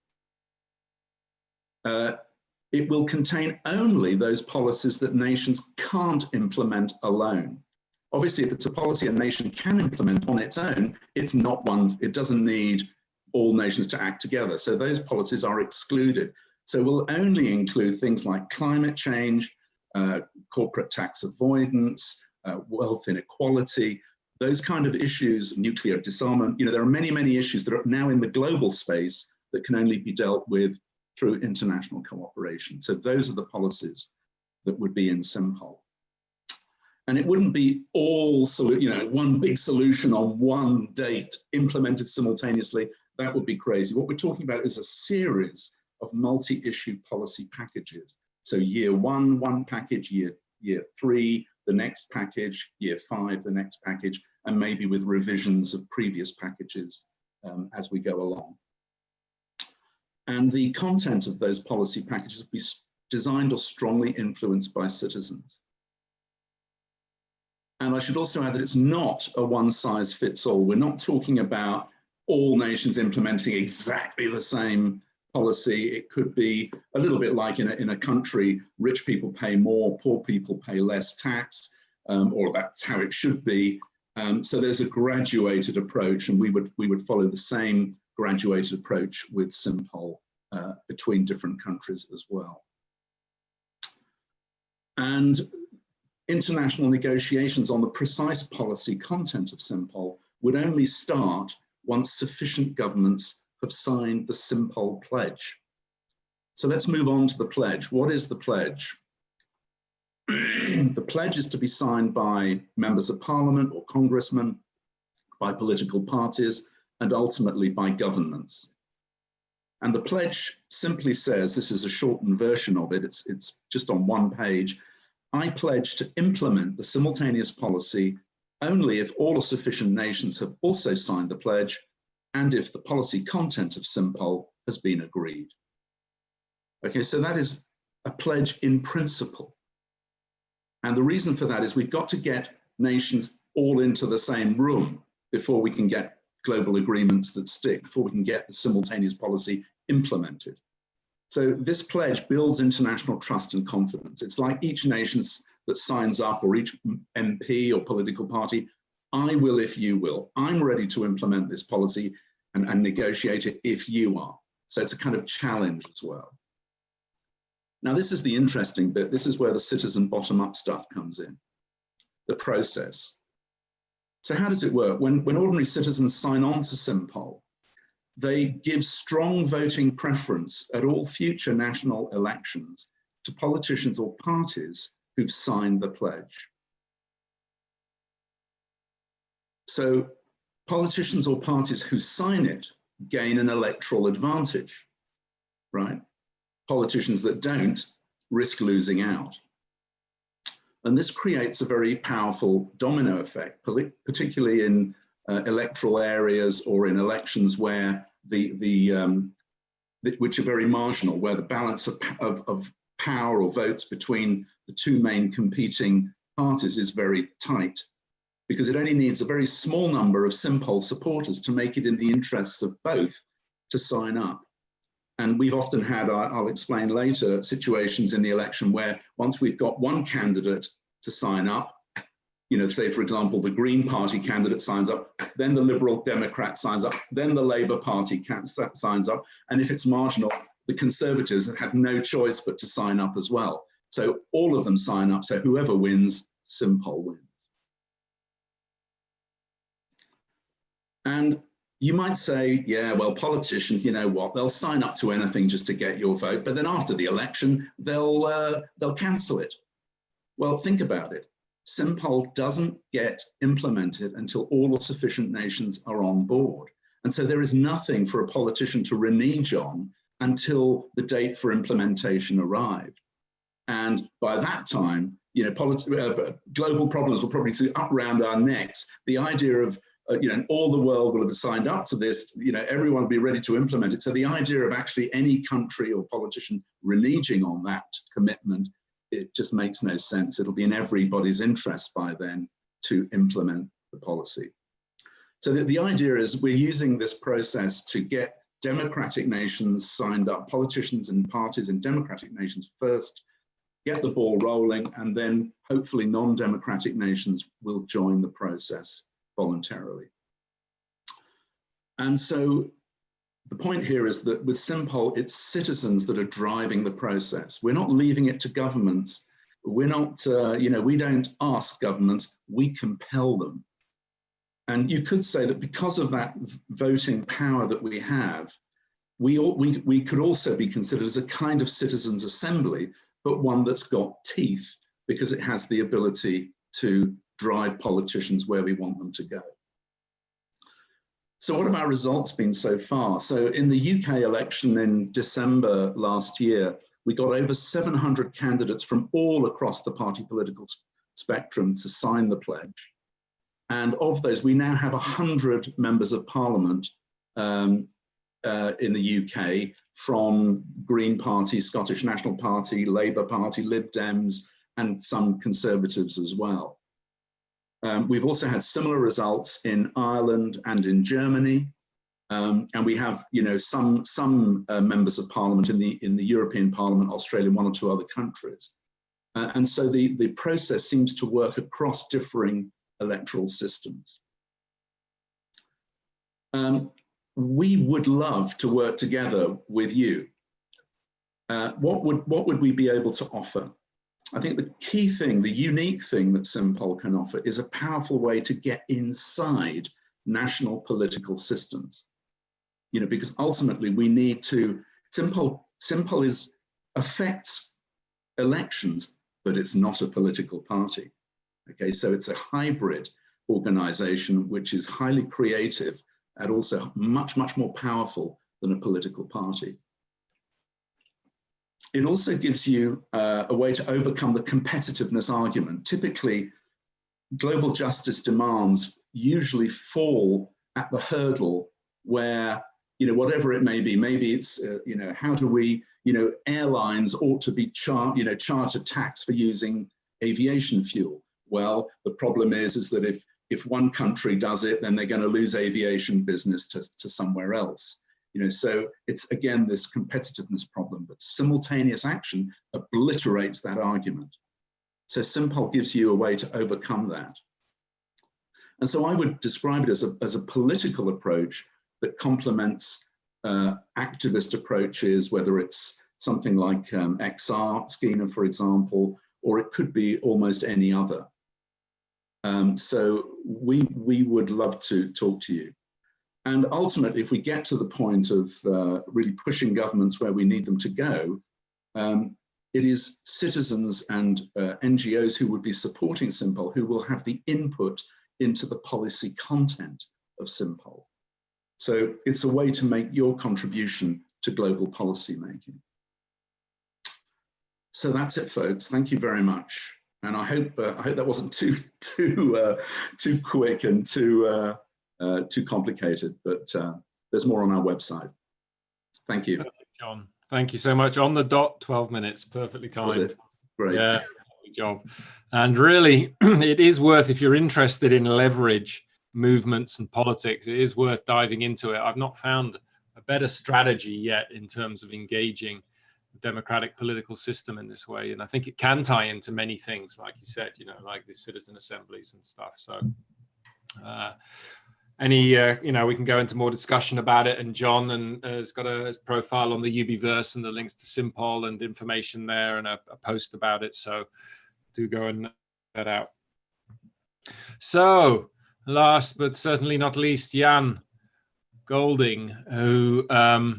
It will contain only those policies that nations can't implement alone. Obviously, if it's a policy a nation can implement on its own, it's not one, it doesn't need all nations to act together. So those policies are excluded. So we'll only include things like climate change, corporate tax avoidance, wealth inequality, those kind of issues, nuclear disarmament. You know, there are many, many issues that are now in the global space that can only be dealt with through international cooperation. So those are the policies that would be in Simpol. And it wouldn't be all, one big solution on one date implemented simultaneously. That would be crazy. What we're talking about is a series of multi-issue policy packages. So year 1, one package, year 3, the next package, year 5, the next package, and maybe with revisions of previous packages as we go along. And the content of those policy packages will be designed or strongly influenced by citizens. And I should also add that it's not a one-size-fits-all. We're not talking about all nations implementing exactly the same policy. It could be a little bit like in a country, rich people pay more, poor people pay less tax, or that's how it should be. So there's a graduated approach, and we would follow the same graduated approach with Simpol between different countries as well. And international negotiations on the precise policy content of Simpol would only start once sufficient governments have signed the Simpol pledge. So let's move on to the pledge. What is the pledge? The pledge is to be signed by members of parliament or congressmen, by political parties, and ultimately by governments. And the pledge simply says, this is a shortened version of it, it's just on one page, I pledge to implement the simultaneous policy only if all or sufficient nations have also signed the pledge and if the policy content of Simpol has been agreed. Okay, so that is a pledge in principle. And the reason for that is we've got to get nations all into the same room before we can get global agreements that stick, before we can get the simultaneous policy implemented. So this pledge builds international trust and confidence. It's like each nation that signs up, or each MP or political party, I will if you will. I'm ready to implement this policy and negotiate it if you are. So it's a kind of challenge as well. Now, this is the interesting bit. This is where the citizen bottom-up stuff comes in, the process. So how does it work? When ordinary citizens sign on to Simpol, they give strong voting preference at all future national elections to politicians or parties who've signed the pledge. So politicians or parties who sign it gain an electoral advantage, right? Politicians that don't risk losing out. And this creates a very powerful domino effect, particularly in electoral areas or in elections where which are very marginal, where the balance of power or votes between the two main competing parties is very tight, because it only needs a very small number of Simpol supporters to make it in the interests of both to sign up. And we've often had, I'll explain later, situations in the election where once we've got one candidate to sign up, you know, say, for example, the Green Party candidate signs up, then the Liberal Democrat signs up, then the Labour Party signs up. And if it's marginal, the Conservatives have had no choice but to sign up as well. So all of them sign up. So whoever wins, Simpol wins. And you might say, yeah, well, politicians, you know what, they'll sign up to anything just to get your vote, but then after the election, they'll cancel it. Well, think about it. Simpol doesn't get implemented until all sufficient nations are on board. And so there is nothing for a politician to renege on until the date for implementation arrived. And by that time, you know, global problems will probably be up around our necks. The idea of you know, all the world will have signed up to this, you know, everyone will be ready to implement it. So the idea of actually any country or politician reneging on that commitment, it just makes no sense. It'll be in everybody's interest by then to implement the policy. So the idea is we're using this process to get democratic nations signed up, politicians and parties in democratic nations first, get the ball rolling, and then hopefully non-democratic nations will join the process voluntarily. And so the point here is that with Simpol, it's citizens that are driving the process. We're not leaving it to governments. We're not, you know, we don't ask governments, we compel them. And you could say that because of that voting power that we have, we could also be considered as a kind of citizens' assembly, but one that's got teeth because it has the ability to drive politicians where we want them to go. So what have our results been so far? So in the UK election in December last year, we got over 700 candidates from all across the party political spectrum to sign the pledge. And of those, we now have 100 members of parliament in the UK from Green Party, Scottish National Party, Labour Party, Lib Dems, and some Conservatives as well. We've also had similar results in Ireland and in Germany, and we have, you know, some members of Parliament in the European Parliament, Australia, one or two other countries, and so the process seems to work across differing electoral systems. We would love to work together with you. What would we be able to offer? I think the key thing, the unique thing that Simpol can offer is a powerful way to get inside national political systems. You know, because ultimately we need to, Simpol affects elections, but it's not a political party. Okay, so it's a hybrid organization which is highly creative and also much, much more powerful than a political party. It also gives you a way to overcome the competitiveness argument. Typically, global justice demands usually fall at the hurdle where, you know, whatever it may be, maybe it's, you know, how do we, you know, airlines ought to be charged a tax for using aviation fuel. Well, the problem is that if one country does it, then they're going to lose aviation business to somewhere else. You know, so it's again this competitiveness problem, but simultaneous action obliterates that argument. So Simpol gives you a way to overcome that. And so I would describe it as a political approach that complements activist approaches, whether it's something like XR, Skeena, for example, or it could be almost any other. So we would love to talk to you. And ultimately, if we get to the point of really pushing governments where we need them to go, it is citizens and NGOs who would be supporting Simpol who will have the input into the policy content of Simpol. So it's a way to make your contribution to global policy making. So that's it, folks. Thank you very much. And I hope that wasn't too quick and too complicated, but there's more on our website. Thank you. Perfect, John. Thank you so much. On the dot, 12 minutes, perfectly timed. Great. Yeah, good job. And really, it is worth, if you're interested in leverage movements and politics, it is worth diving into it. I've not found a better strategy yet in terms of engaging the democratic political system in this way. And I think it can tie into many things, like you said, you know, like the citizen assemblies and stuff. So you know, we can go into more discussion about it. And John has got his profile on the UBverse and the links to Simpol and information there and a post about it. So do go and check that out. So last but certainly not least, Jan Golding, who I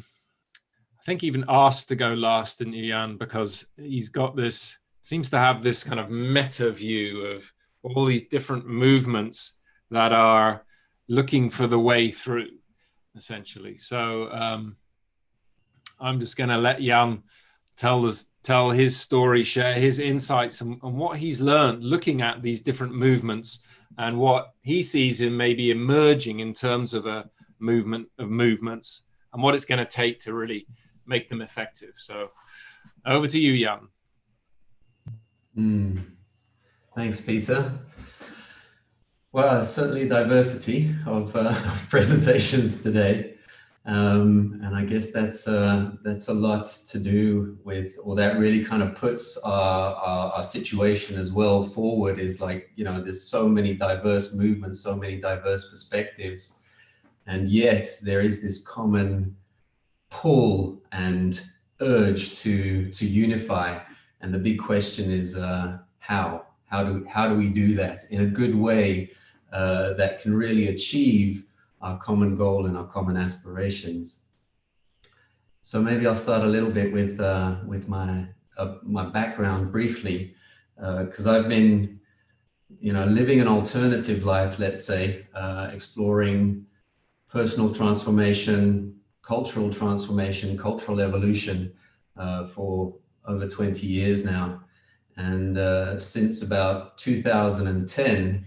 think even asked to go last, didn't you, Jan? Because he's got this, seems to have this kind of meta view of all these different movements that are looking for the way through, essentially. So I'm just going to let Jan tell his story, share his insights and what he's learned looking at these different movements and what he sees in maybe emerging in terms of a movement of movements and what it's going to take to really make them effective. So over to you, Jan. Thanks, Peter. Well, certainly diversity of presentations today, and I guess that's a lot to do with, or that really kind of puts our situation as well forward. Is like, you know, there's so many diverse movements, so many diverse perspectives, and yet there is this common pull and urge to unify. And the big question is how do we do that in a good way that can really achieve our common goal and our common aspirations. So maybe I'll start a little bit with my background briefly, because I've been, you know, living an alternative life, let's say, exploring personal transformation, cultural evolution for over 20 years now. And since about 2010,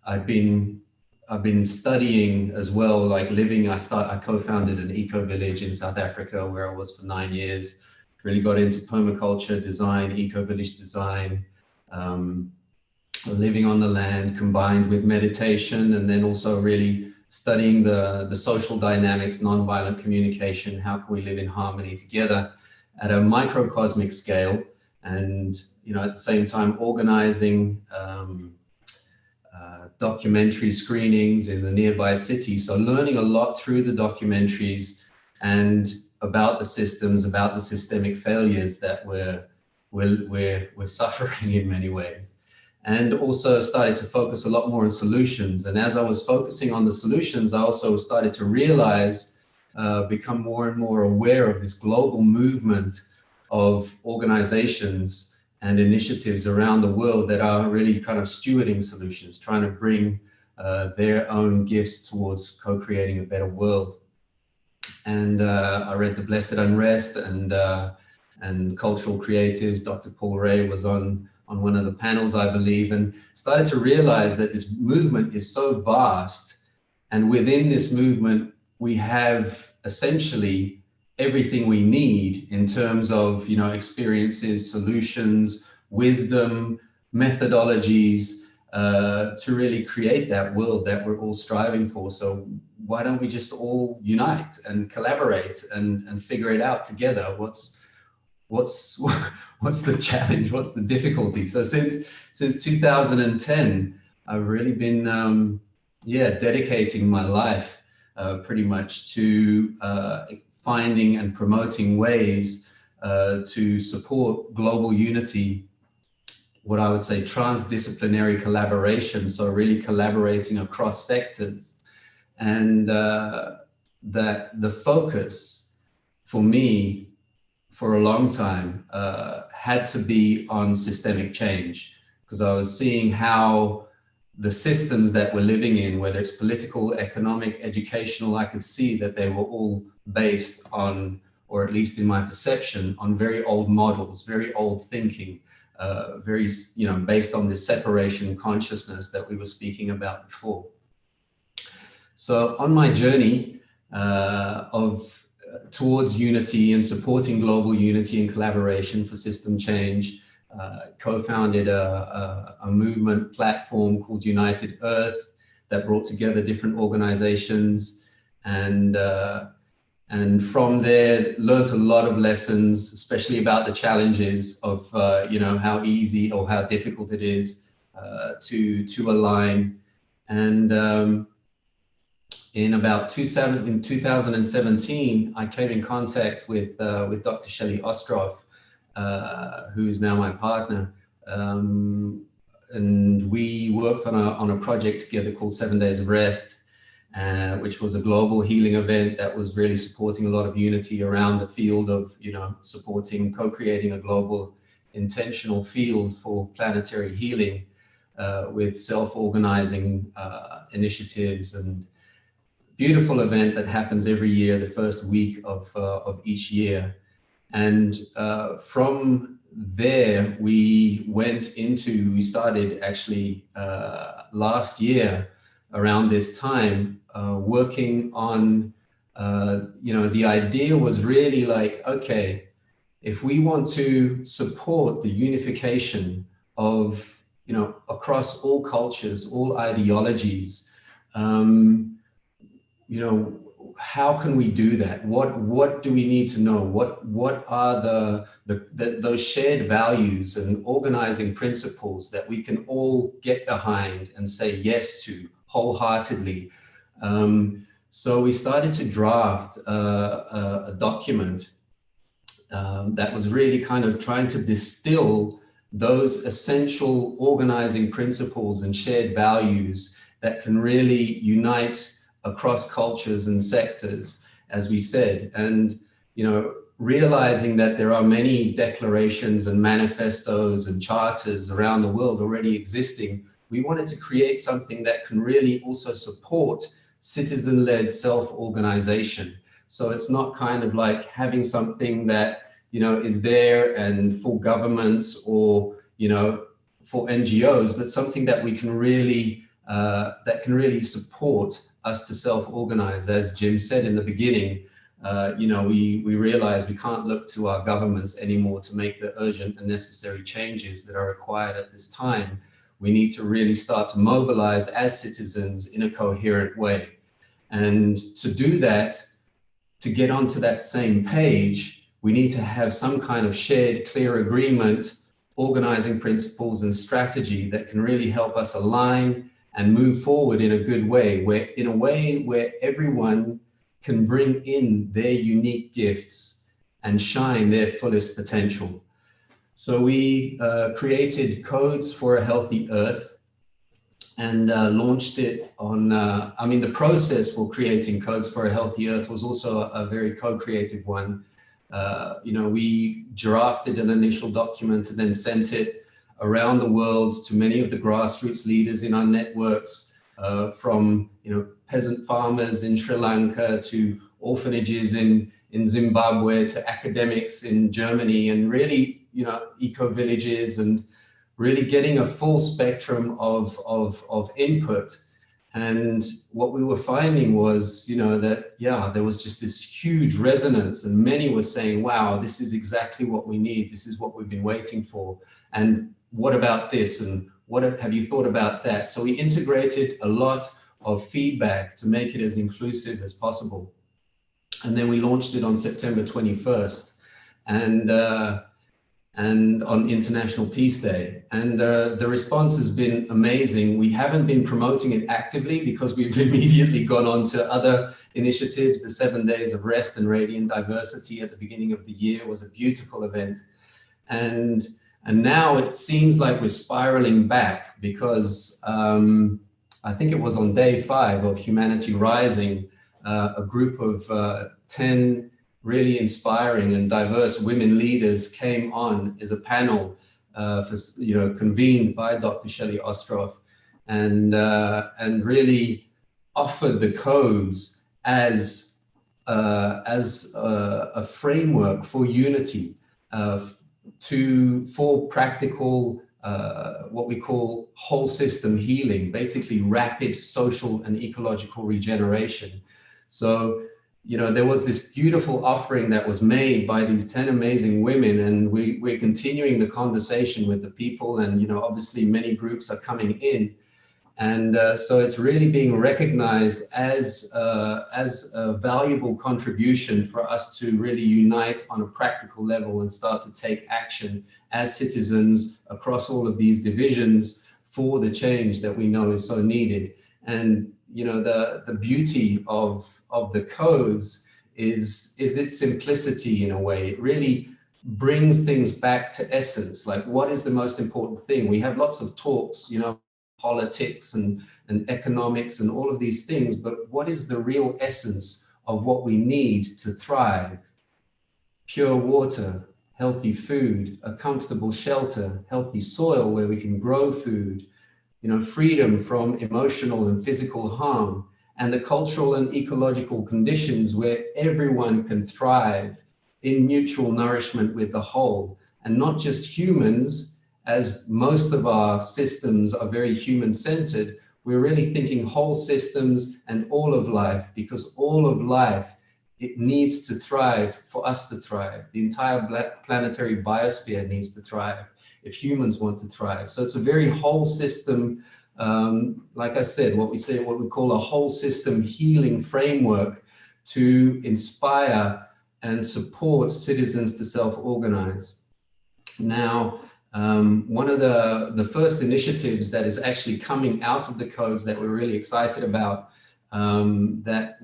I've been studying as well, like living. I co-founded an eco-village in South Africa where I was for 9 years. Really got into permaculture design, eco-village design, living on the land combined with meditation, and then also really studying the social dynamics, nonviolent communication. How can we live in harmony together at a microcosmic scale? And, you know, at the same time organizing documentary screenings in the nearby city. So learning a lot through the documentaries and about the systems, about the systemic failures that we're suffering in many ways. And also started to focus a lot more on solutions. And as I was focusing on the solutions, I also started to realize, become more and more aware of this global movement of organizations and initiatives around the world that are really kind of stewarding solutions, trying to bring their own gifts towards co-creating a better world. And I read The Blessed Unrest and Cultural Creatives. Dr. Paul Ray was on one of the panels, I believe, and started to realize that this movement is so vast. And within this movement, we have essentially everything we need in terms of, you know, experiences, solutions, wisdom, methodologies, to really create that world that we're all striving for. So why don't we just all unite and collaborate and figure it out together? What's the challenge? What's the difficulty? So since 2010, I've really been dedicating my life pretty much to finding and promoting ways to support global unity, what I would say transdisciplinary collaboration, so really collaborating across sectors. And that the focus for me for a long time had to be on systemic change, because I was seeing how the systems that we're living in, whether it's political, economic, educational, I could see that they were all based on, or at least in my perception, on very old models, very old thinking, very, based on this separation consciousness that we were speaking about before. So on my journey towards unity and supporting global unity and collaboration for system change, co-founded a movement platform called United Earth that brought together different organizations, and from there learned a lot of lessons, especially about the challenges of how easy or how difficult it is to align. And in 2017, I came in contact with Dr. Shelley Ostroff, who is now my partner, and we worked on a project together called 7 Days of Rest, which was a global healing event that was really supporting a lot of unity around the field of, supporting, co-creating a global intentional field for planetary healing with self-organizing initiatives, and beautiful event that happens every year, the first week of each year. And from there, we started actually last year around this time, working on, the idea was really like, okay, if we want to support the unification of, across all cultures, all ideologies, how can we do that? What do we need to know? What are those shared values and organizing principles that we can all get behind and say yes to wholeheartedly? So we started to draft a document that was really kind of trying to distill those essential organizing principles and shared values that can really unite across cultures and sectors, as we said. And, realizing that there are many declarations and manifestos and charters around the world already existing, we wanted to create something that can really also support citizen-led self-organization. So it's not kind of like having something that, is there and for governments or, for NGOs, but something that we can really, support us to self-organize. As Jim said in the beginning, we realize we can't look to our governments anymore to make the urgent and necessary changes that are required at this time. We need to really start to mobilize as citizens in a coherent way. And to do that, to get onto that same page, we need to have some kind of shared, clear agreement, organizing principles and strategy that can really help us align and move forward in a good way, where everyone can bring in their unique gifts and shine their fullest potential. So we created Codes for a Healthy Earth and launched it on, the process for creating Codes for a Healthy Earth was also a very co-creative one. We drafted an initial document and then sent it around the world to many of the grassroots leaders in our networks, from peasant farmers in Sri Lanka to orphanages in Zimbabwe to academics in Germany, and really eco-villages, and really getting a full spectrum of input. And what we were finding was, that, there was just this huge resonance, and many were saying, wow, this is exactly what we need. This is what we've been waiting for. And what about this? And what have you thought about that? So we integrated a lot of feedback to make it as inclusive as possible. And then we launched it on September 21st. And on International Peace Day. And the response has been amazing. We haven't been promoting it actively because we've immediately gone on to other initiatives. The 7 Days of Rest and Radiant Diversity at the beginning of the year was a beautiful event. And now it seems like we're spiraling back because I think it was on day 5 of Humanity Rising, a group of 10 really inspiring and diverse women leaders came on as a panel convened by Dr. Shelley Ostroff. and really offered the codes as a framework for unity, for practical what we call whole system healing, basically rapid social and ecological regeneration. So, you know, there was this beautiful offering that was made by these 10 amazing women, and we're continuing the conversation with the people, and, you know, obviously many groups are coming in. And so it's really being recognized as a valuable contribution for us to really unite on a practical level and start to take action as citizens across all of these divisions for the change that we know is so needed. And, you know, the beauty of the codes is its simplicity in a way. It really brings things back to essence, like what is the most important thing? We have lots of talks, you know, politics and economics and all of these things, but what is the real essence of what we need to thrive? Pure water, healthy food, a comfortable shelter, healthy soil where we can grow food, you know, freedom from emotional and physical harm, and the cultural and ecological conditions where everyone can thrive in mutual nourishment with the whole, and not just humans. As most of our systems are very human-centered, we're really thinking whole systems and all of life, because all of life, it needs to thrive for us to thrive. The entire planetary biosphere needs to thrive if humans want to thrive. So it's a very whole system, like I said, what we call a whole system healing framework to inspire and support citizens to self-organize. Now, one of the first initiatives that is actually coming out of the codes that we're really excited about, that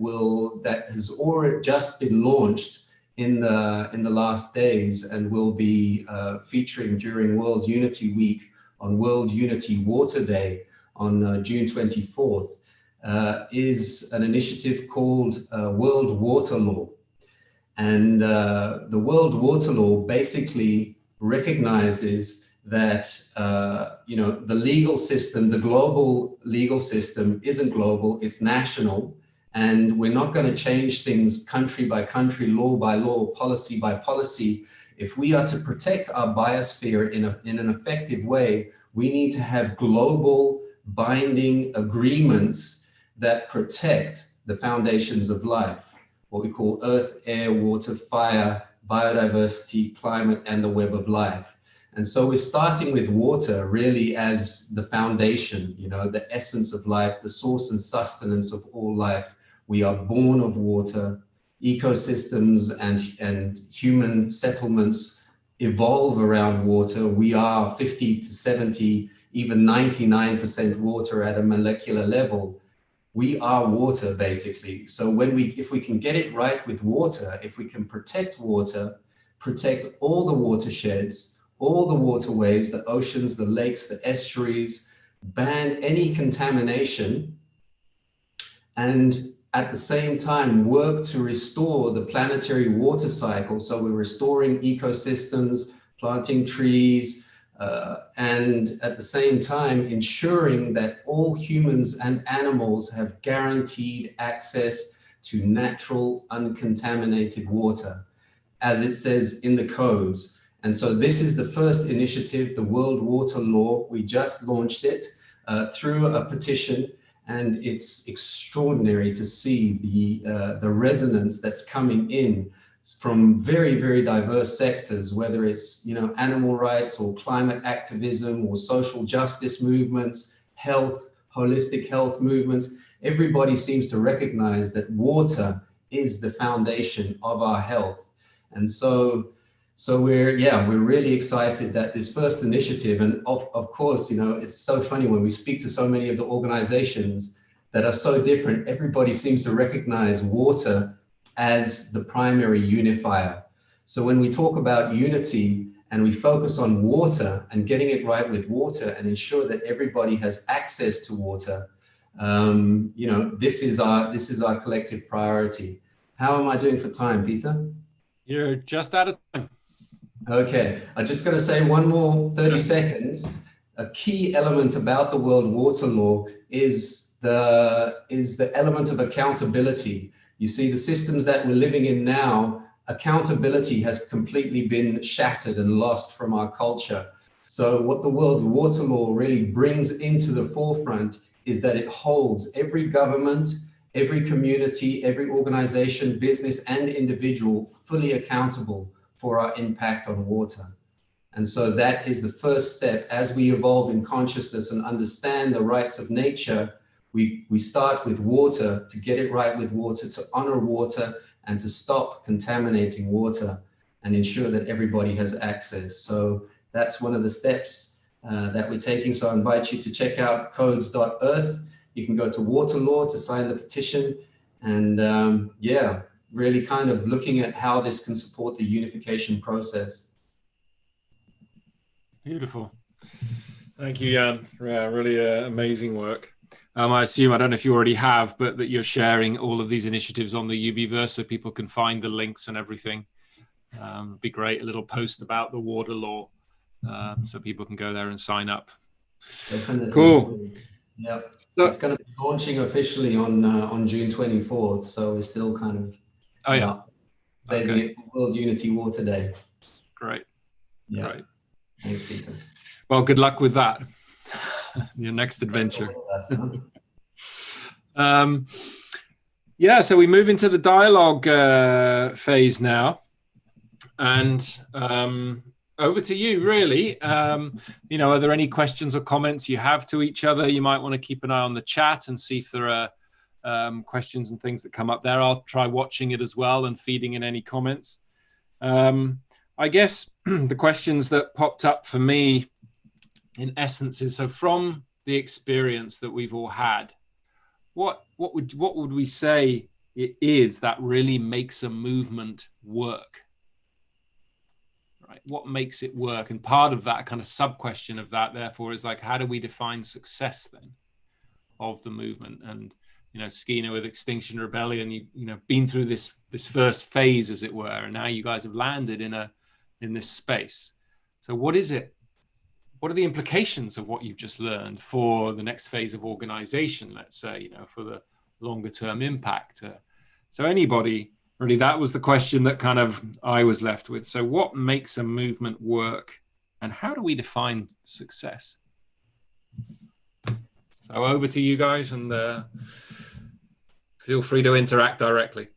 has already just been launched in the last days and will be featuring during World Unity Week on World Unity Water Day on June 24th, is an initiative called World Water Law. And the World Water Law basically recognizes that, you know, the legal system, the global legal system isn't global, it's national. And we're not going to change things country by country, law by law, policy by policy. If we are to protect our biosphere in an effective way, we need to have global binding agreements that protect the foundations of life, what we call earth, air, water, fire, biodiversity, climate, and the web of life. And so we're starting with water really as the foundation, you know, the essence of life, the source and sustenance of all life. We are born of water. Ecosystems and human settlements evolve around water. We are 50 to 70, even 99% water at a molecular level. We are water, basically. So if we can get it right with water, if we can protect water, protect all the watersheds, all the waterways, the oceans, the lakes, the estuaries, ban any contamination, and at the same time work to restore the planetary water cycle. So we're restoring ecosystems, planting trees, and at the same time ensuring that all humans and animals have guaranteed access to natural, uncontaminated water, as it says in the codes. And so this is the first initiative, the World Water Law. We just launched it through a petition, and it's extraordinary to see the resonance that's coming in from very, very diverse sectors, whether it's, you know, animal rights or climate activism or social justice movements, health, holistic health movements. Everybody seems to recognize that water is the foundation of our health. And so we're really excited that this first initiative, and of course, you know, it's so funny when we speak to so many of the organizations that are so different, everybody seems to recognize water as the primary unifier. So when we talk about unity and we focus on water and getting it right with water and ensure that everybody has access to water, you know, this is our collective priority. How am I doing for time, Peter? You're just out of time. Okay, I'm just going to say one more 30 seconds. a key element about the World Water Law is the element of accountability. You see, the systems that we're living in now, accountability has completely been shattered and lost from our culture. So what the World Water Law really brings into the forefront is that it holds every government, every community, every organization, business, and individual fully accountable for our impact on water. And so that is the first step. As we evolve in consciousness and understand the rights of nature, we start with water, to get it right with water, to honor water, and to stop contaminating water and ensure that everybody has access. So that's one of the steps that we're taking. So I invite you to check out codes.earth. You can go to Water Law to sign the petition. And yeah, really kind of looking at how this can support the unification process. Beautiful. Thank you, Jan. Yeah, really amazing work. I assume, I don't know if you already have, but that you're sharing all of these initiatives on the UBverse so people can find the links and everything. It'd be great, a little post about the water law so people can go there and sign up. Definitely. Cool. Yeah, so, it's going to be launching officially on June 24th. So we're still kind of saving it for World Unity Water Day. Great. Yeah. Great. Thanks, Peter. Well, good luck with that. Your next adventure. Yeah, so we move into the dialogue phase now. And over to you, really. You know, are there any questions or comments you have to each other? You might want to keep an eye on the chat and see if there are questions and things that come up there. I'll try watching it as well and feeding in any comments. I guess the questions that popped up for me, in essence, is, so from the experience that we've all had, what would we say it is that really makes a movement work? Right? What makes it work? And part of that kind of sub-question of that, therefore, is like, how do we define success then of the movement? And you know, Skeena with Extinction Rebellion, you know, been through this first phase, as it were, and now you guys have landed in this space. So what is it? What are the implications of what you've just learned for the next phase of organization, let's say, you know, for the longer term impact? So anybody, really, that was the question that kind of I was left with. So what makes a movement work, and how do we define success? So over to you guys, and feel free to interact directly.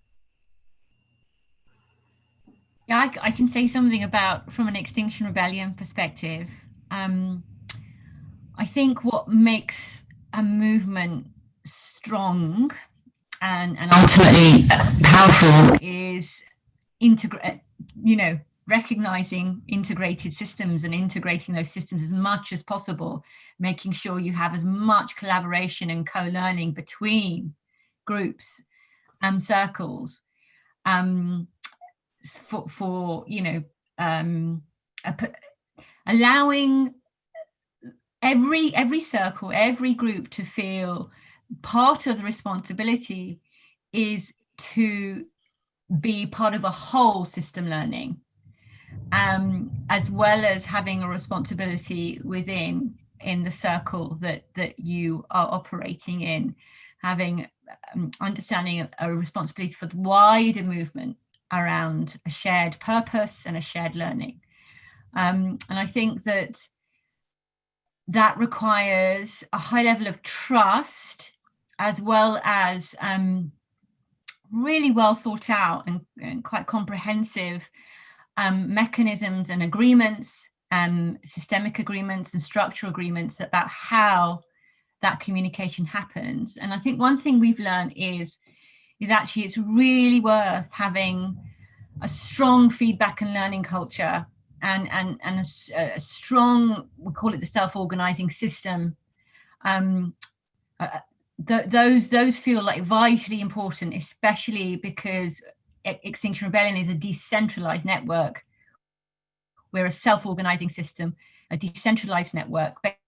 Yeah, I can say something about, from an Extinction Rebellion perspective. I think what makes a movement strong and ultimately powerful is recognizing integrated systems and integrating those systems as much as possible, making sure you have as much collaboration and co-learning between groups and circles, for allowing every circle, every group to feel part of the responsibility is to be part of a whole system learning, as well as having a responsibility in the circle that you are operating in, having understanding a responsibility for the wider movement around a shared purpose and a shared learning. And I think that requires a high level of trust, as well as really well thought out and quite comprehensive mechanisms and agreements, systemic agreements and structural agreements about how that communication happens. And I think one thing we've learned is actually it's really worth having a strong feedback and learning culture and a strong, we call it the self-organizing system. Those feel like vitally important, especially because Extinction Rebellion is a decentralized network. We're a self-organizing system, a decentralized network based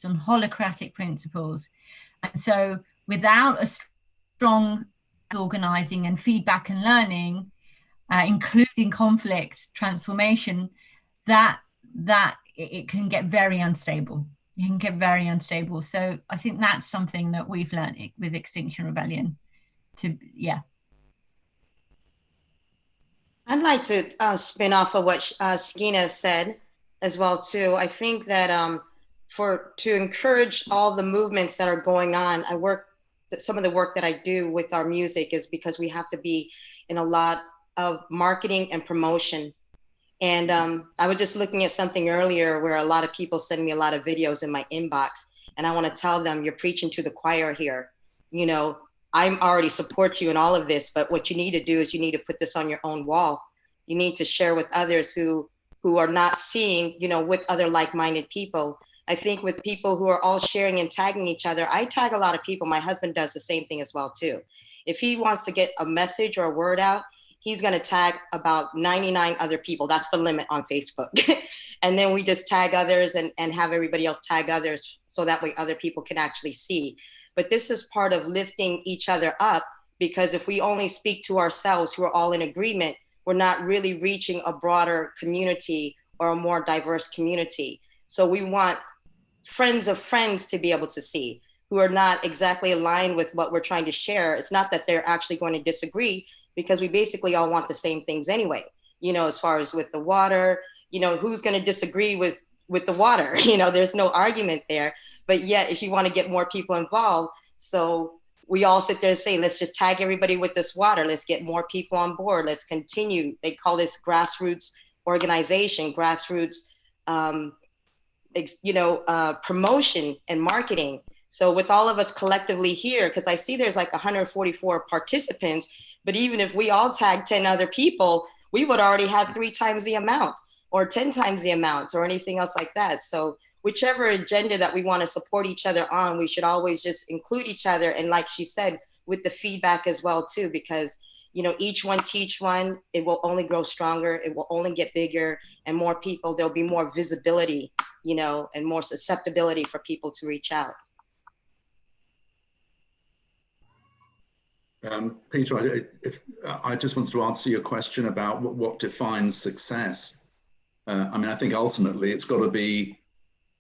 on holacratic principles. And so without a strong organizing and feedback and learning, including conflict transformation, that it can get very unstable. It can get very unstable. So I think that's something that we've learned with Extinction Rebellion. I'd like to spin off of what Skeena said as well too. I think that to encourage all the movements that are going on, some of the work that I do with our music is because we have to be in a lot of marketing and promotion. And I was just looking at something earlier where a lot of people send me a lot of videos in my inbox, and I want to tell them, you're preaching to the choir here. You know, I already support you in all of this, but what you need to do is you need to put this on your own wall. You need to share with others who are not seeing, you know, with other like-minded people. I think with people who are all sharing and tagging each other, I tag a lot of people. My husband does the same thing as well too. If he wants to get a message or a word out, he's going to tag about 99 other people. That's the limit on Facebook. And then we just tag others and have everybody else tag others, so that way other people can actually see. But this is part of lifting each other up, because if we only speak to ourselves who are all in agreement, we're not really reaching a broader community or a more diverse community. So we want friends of friends to be able to see, who are not exactly aligned with what we're trying to share. It's not that they're actually going to disagree, because we basically all want the same things anyway. You know, as far as with the water, you know, who's going to disagree with the water? You know, there's no argument there. But yet, if you want to get more people involved, so we all sit there and say, let's just tag everybody with this water. Let's get more people on board. Let's continue. They call this grassroots organization, grassroots, promotion and marketing. So with all of us collectively here, because I see there's like 144 participants, but even if we all tag 10 other people, we would already have 3 times the amount or 10 times the amount or anything else like that. So whichever agenda that we want to support each other on, we should always just include each other. And like she said, with the feedback as well too, because, you know, each one teach one, it will only grow stronger. It will only get bigger, and more people, there'll be more visibility, you know, and more susceptibility for people to reach out. Peter, I just wanted to answer your question about what defines success. I mean, I think ultimately it's got to be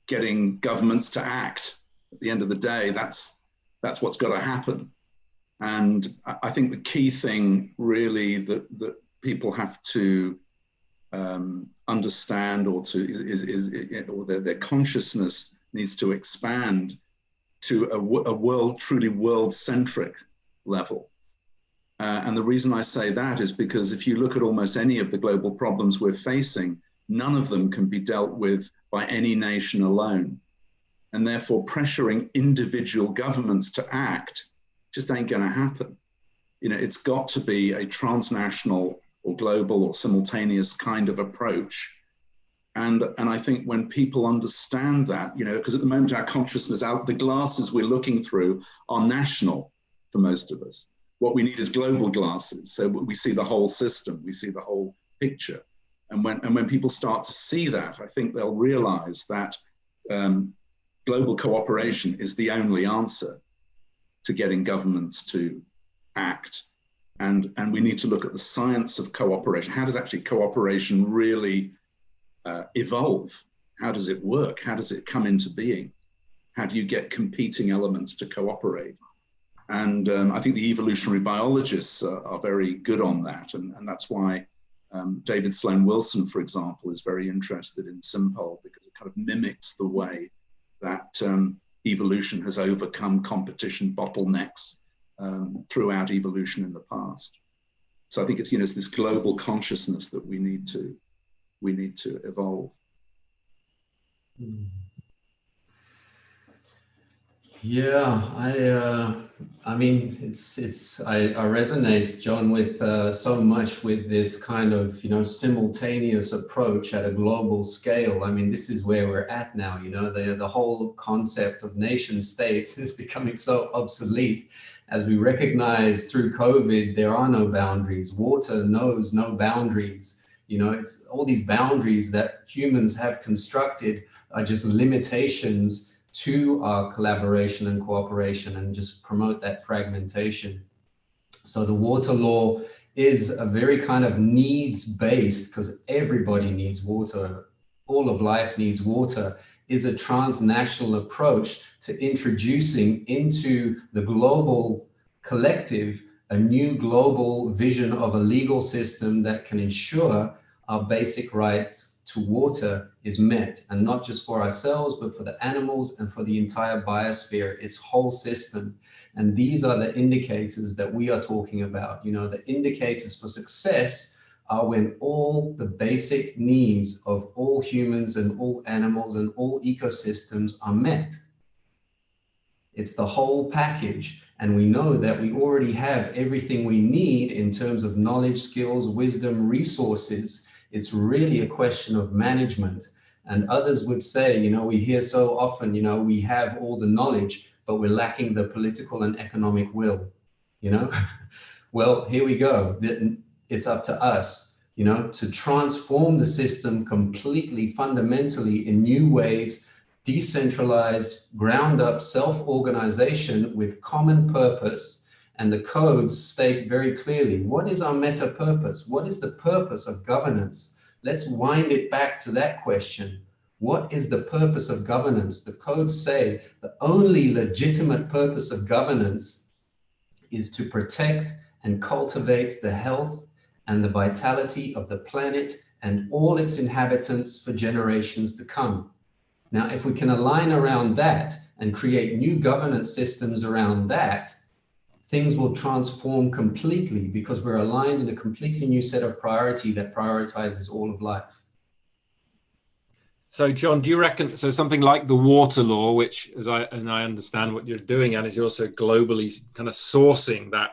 getting governments to act. At the end of the day, that's what's got to happen. And I think the key thing really that people have to understand, or their consciousness needs to expand to a truly world-centric level. And the reason I say that is because if you look at almost any of the global problems we're facing, none of them can be dealt with by any nation alone. And therefore pressuring individual governments to act just ain't gonna happen. You know, it's got to be a transnational or global or simultaneous kind of approach. And I think when people understand that, you know, because at the moment our consciousness the glasses we're looking through are national for most of us. What we need is global glasses. So we see the whole system, we see the whole picture. And when people start to see that, I think they'll realize that global cooperation is the only answer to getting governments to act. And we need to look at the science of cooperation. How does actually cooperation really evolve? How does it work? How does it come into being? How do you get competing elements to cooperate? And I think the evolutionary biologists are very good on that. And that's why David Sloan Wilson, for example, is very interested in Simpol, because it kind of mimics the way that evolution has overcome competition bottlenecks throughout evolution in the past. So I think it's, you know, it's this global consciousness that we need to evolve. Yeah, I mean, I resonate, John, with so much with this kind of, you know, simultaneous approach at a global scale. I mean, this is where we're at now, you know, the whole concept of nation states is becoming so obsolete. As we recognize through COVID, there are no boundaries. Water knows no boundaries. You know, it's all these boundaries that humans have constructed are just limitations to our collaboration and cooperation, and just promote that fragmentation. So the water law is a very kind of needs-based, because everybody needs water all of life needs water, is a transnational approach to introducing into the global collective a new global vision of a legal system that can ensure our basic rights to water is met, and not just for ourselves, but for the animals and for the entire biosphere, its whole system. And these are the indicators that we are talking about. You know, the indicators for success are when all the basic needs of all humans and all animals and all ecosystems are met. It's the whole package. And we know that we already have everything we need in terms of knowledge, skills, wisdom, resources. It's really a question of management. And others would say, you know, we hear so often, you know, we have all the knowledge, but we're lacking the political and economic will, you know? Well, here we go. It's up to us, you know, to transform the system completely, fundamentally in new ways, decentralized, ground up self-organization with common purpose. And the codes state very clearly, what is our meta purpose? What is the purpose of governance? Let's wind it back to that question. What is the purpose of governance? The codes say the only legitimate purpose of governance is to protect and cultivate the health and the vitality of the planet and all its inhabitants for generations to come. Now, if we can align around that and create new governance systems around that, things will transform completely because we're aligned in a completely new set of priority that prioritizes all of life. So, John, do you reckon, so something like the water law, which, as I understand what you're doing, and is you're also globally kind of sourcing that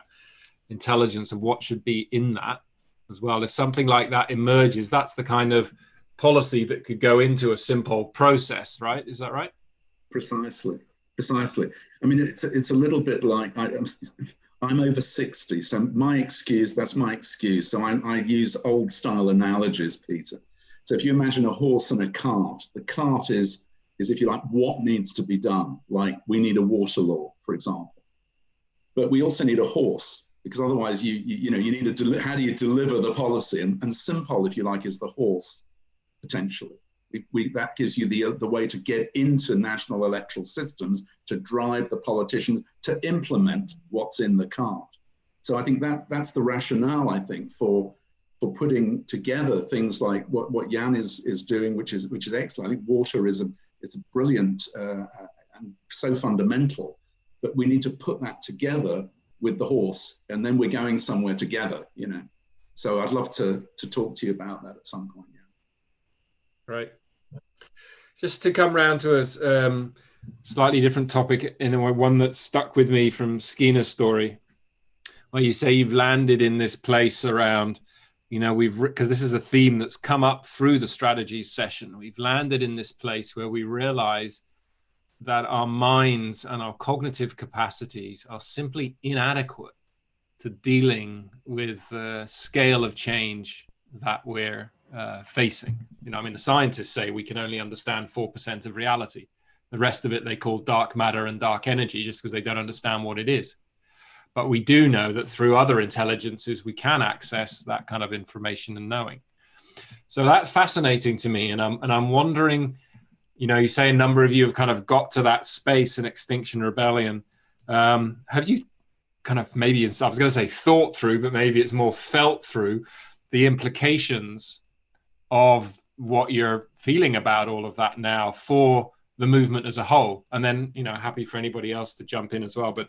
intelligence of what should be in that as well. If something like that emerges, that's the kind of policy that could go into a Simpol process, right? Is that right? Precisely. I mean, it's a little bit like I'm over 60, so that's my excuse. So I use old style analogies, Peter. So if you imagine a horse and a cart, the cart is if you like, what needs to be done? Like we need a water law, for example, but we also need a horse, because otherwise you need how do you deliver the policy? And Simpol, if you like, is the horse. Potentially, that gives you the way to get into national electoral systems, to drive the politicians to implement what's in the cart. So I think that's the rationale, I think, for putting together things like what Jan is doing, which is excellent. I think water is a brilliant and so fundamental, but we need to put that together with the horse, and then we're going somewhere together, you know. So I'd love to talk to you about that at some point. Right. Just to come round to a slightly different topic, in a way, one that stuck with me from Skeena's story, where you say you've landed in this place around, you know, because this is a theme that's come up through the strategies session. We've landed in this place where we realize that our minds and our cognitive capacities are simply inadequate to dealing with the scale of change that we're facing. You know, I mean, the scientists say we can only understand 4% of reality. The rest of it they call dark matter and dark energy, just because they don't understand what it is. But we do know that through other intelligences, we can access that kind of information and knowing. So that's fascinating to me. And I'm wondering, you know, you say a number of you have kind of got to that space in Extinction Rebellion. Have you kind of maybe, I was going to say thought through, but maybe it's more felt through the implications of what you're feeling about all of that now for the movement as a whole? And then, you know, happy for anybody else to jump in as well, but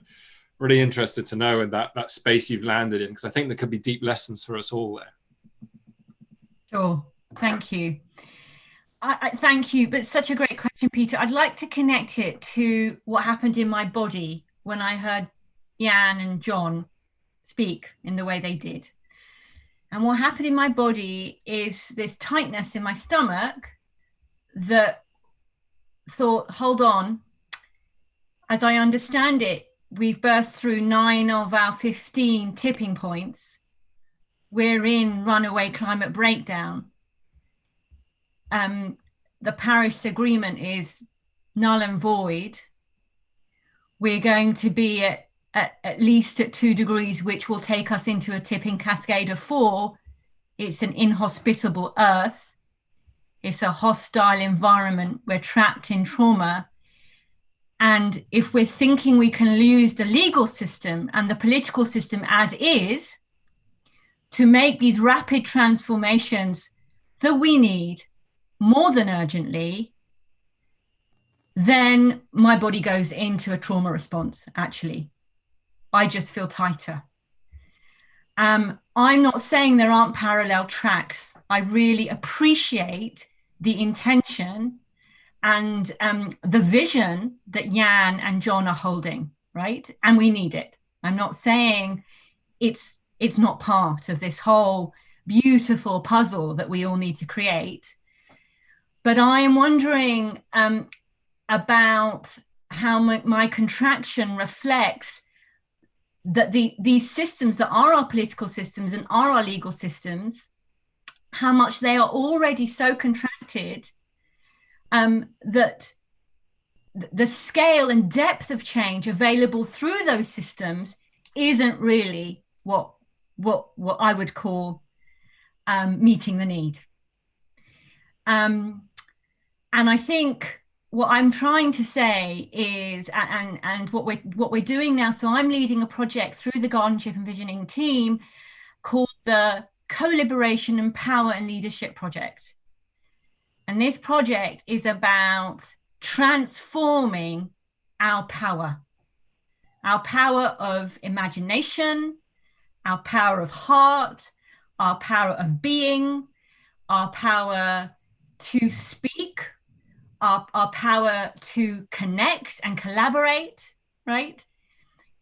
really interested to know in that space you've landed in, because I think there could be deep lessons for us all there. Sure. Thank you. I thank you, but such a great question, Peter. I'd like to connect it to what happened in my body when I heard Jan and John speak in the way they did. And what happened in my body is this tightness in my stomach that thought, hold on, as I understand it, we've burst through 9 of our 15 tipping points. We're in runaway climate breakdown. The Paris Agreement is null and void. We're going to be at least at 2 degrees, which will take us into a tipping cascade of 4. It's an inhospitable Earth. It's a hostile environment. We're trapped in trauma. And if we're thinking we can use the legal system and the political system as is to make these rapid transformations that we need more than urgently, then my body goes into a trauma response, actually. I just feel tighter. I'm not saying there aren't parallel tracks. I really appreciate the intention and the vision that Jan and John are holding, right? And we need it. I'm not saying it's not part of this whole beautiful puzzle that we all need to create. But I am wondering about how my contraction reflects that these systems that are our political systems and are our legal systems, how much they are already so contracted that the scale and depth of change available through those systems isn't really what I would call meeting the need. And I think what I'm trying to say is, and what we're doing now, so I'm leading a project through the Guardianship and Visioning team called the Co-Liberation and Power and Leadership Project. And this project is about transforming our power of imagination, our power of heart, our power of being, our power to speak, our power to connect and collaborate, right?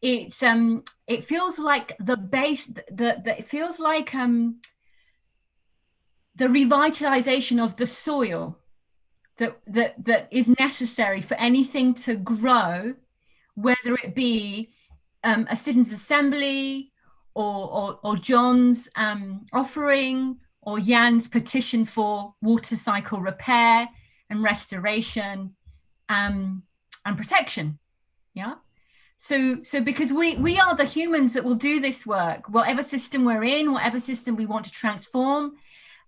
It feels like the base, it feels like the revitalization of the soil that is necessary for anything to grow, whether it be a citizens' assembly or John's offering or Jan's petition for water cycle repair and restoration and protection. Yeah. So because we are the humans that will do this work, whatever system we're in, whatever system we want to transform.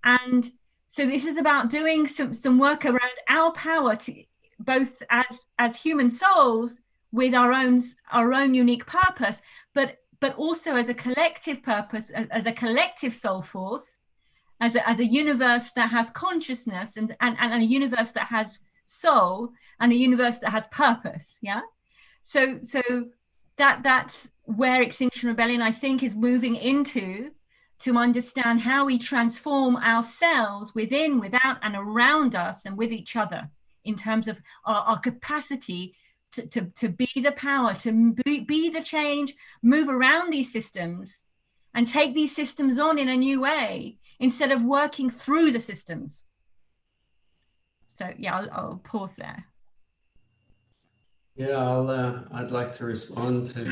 And so this is about doing some work around our power to both as human souls with our own unique purpose, but also as a collective purpose, as a collective soul force, as a universe that has consciousness and a universe that has soul and a universe that has purpose. Yeah. So that's where Extinction Rebellion, I think, is moving into, to understand how we transform ourselves within, without, and around us and with each other in terms of our capacity to be the power, to be the change, move around these systems and take these systems on in a new way instead of working through the systems. So yeah, I'll pause there. Yeah, I'd like to respond to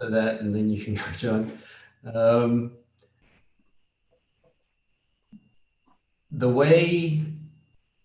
that, and then you can go, John. The way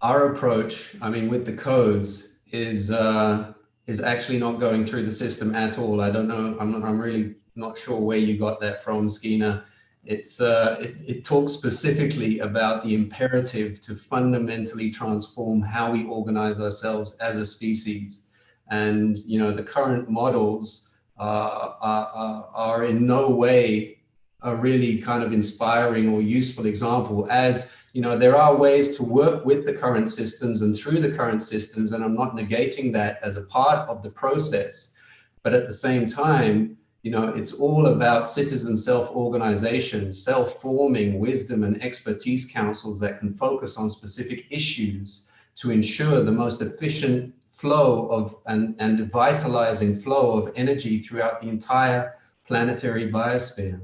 our approach, I mean, with the codes is actually not going through the system at all. I don't know. I'm really not sure where you got that from, Skeena. It talks specifically about the imperative to fundamentally transform how we organize ourselves as a species. And, you know, the current models are in no way a really kind of inspiring or useful example. As, you know, there are ways to work with the current systems and through the current systems, and I'm not negating that as a part of the process. But at the same time, you know, it's all about citizen self-organization, self-forming wisdom and expertise councils that can focus on specific issues to ensure the most efficient flow of and vitalizing flow of energy throughout the entire planetary biosphere.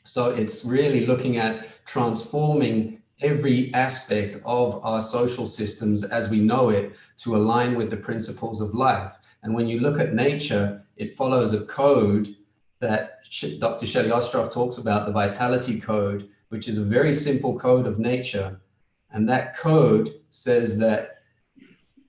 So it's really looking at transforming every aspect of our social systems as we know it to align with the principles of life. And when you look at nature, it follows a code that Dr. Shelley Ostroff talks about, the vitality code, which is a very simple code of nature. And that code says that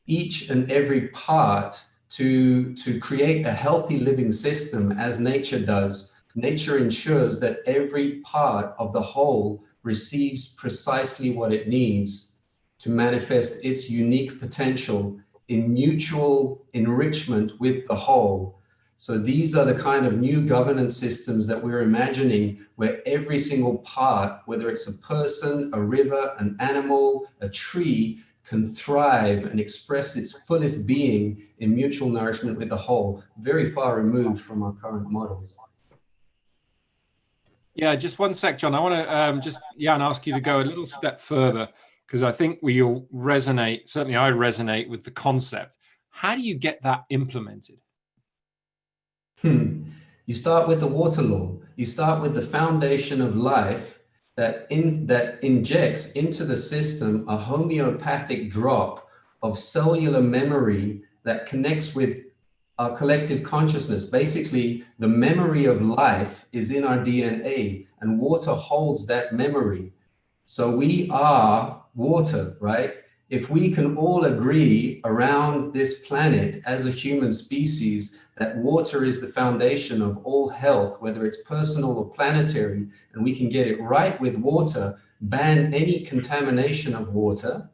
each and every part to create a healthy living system, as nature does, nature ensures that every part of the whole receives precisely what it needs to manifest its unique potential in mutual enrichment with the whole. So these are the kind of new governance systems that we're imagining, where every single part, whether it's a person, a river, an animal, a tree, can thrive and express its fullest being in mutual nourishment with the whole, very far removed from our current models. Yeah, just one sec, John. I want to just, Jan, ask you to go a little step further, because I think we all resonate, certainly I resonate with the concept. How do you get that implemented? You start with the water law. You start with the foundation of life that injects into the system a homeopathic drop of cellular memory that connects with our collective consciousness. Basically, the memory of life is in our DNA, and water holds that memory. So we are water, right? If we can all agree around this planet as a human species that water is the foundation of all health, whether it's personal or planetary, and we can get it right with water, ban any contamination of water,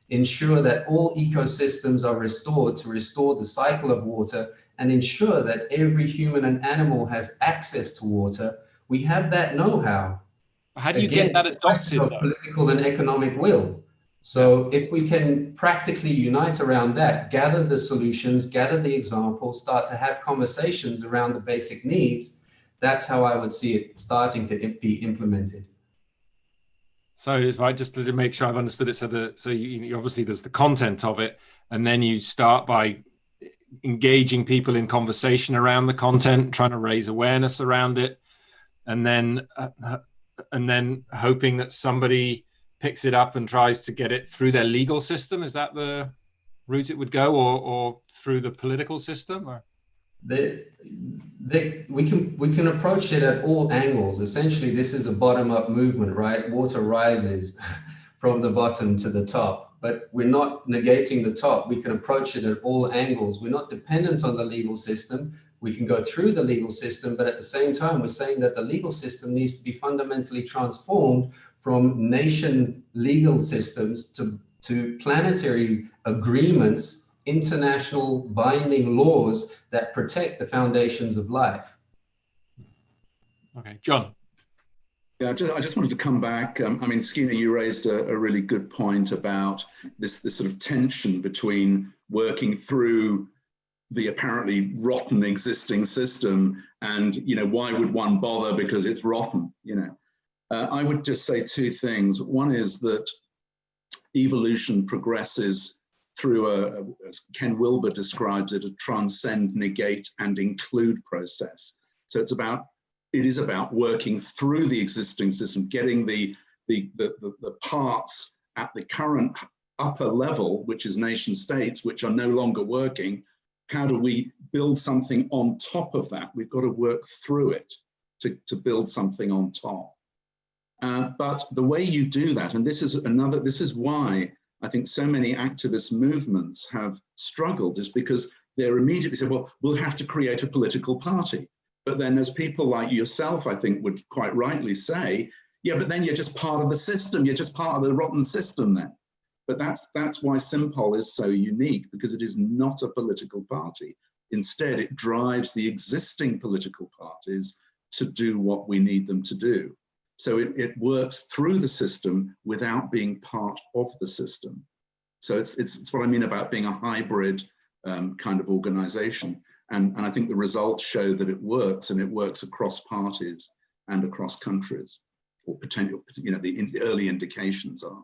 ensure that all ecosystems are restored to restore the cycle of water, and ensure that every human and animal has access to water, we have that know-how. How do you get that adopted, of political and economic will. So if we can practically unite around that, gather the solutions, gather the examples, start to have conversations around the basic needs, that's how I would see it starting to be implemented. So if I just to make sure I've understood it, so you obviously there's the content of it, and then you start by engaging people in conversation around the content, trying to raise awareness around it, and then hoping that somebody picks it up and tries to get it through their legal system. Is that the route it would go, or through the political system? Or? We can approach it at all angles. Essentially, this is a bottom-up movement, right? Water rises from the bottom to the top, but we're not negating the top. We can approach it at all angles. We're not dependent on the legal system. We can go through the legal system, but at the same time, we're saying that the legal system needs to be fundamentally transformed from nation legal systems to planetary agreements, international binding laws that protect the foundations of life. Okay, John. Yeah, I just wanted to come back. I mean, Skeena, you raised a really good point about this sort of tension between working through the apparently rotten existing system and, you know, why would one bother because it's rotten, you know. I would just say two things. One is that evolution progresses through as Ken Wilber describes it, a transcend, negate, and include process. So it is about working through the existing system, getting the parts at the current upper level, which is nation states, which are no longer working. How do we build something on top of that? We've got to work through it to build something on top. But the way you do that, and this is why I think so many activist movements have struggled, is because they're immediately said, well, we'll have to create a political party. But then as people like yourself, I think, would quite rightly say, yeah, but then you're just part of the system. You're just part of the rotten system then. But that's why Simpol is so unique, because it is not a political party. Instead, it drives the existing political parties to do what we need them to do. So it works through the system without being part of the system. So it's what I mean about being a hybrid kind of organization. And I think the results show that it works, and it works across parties and across countries, or potential, you know, the early indications are.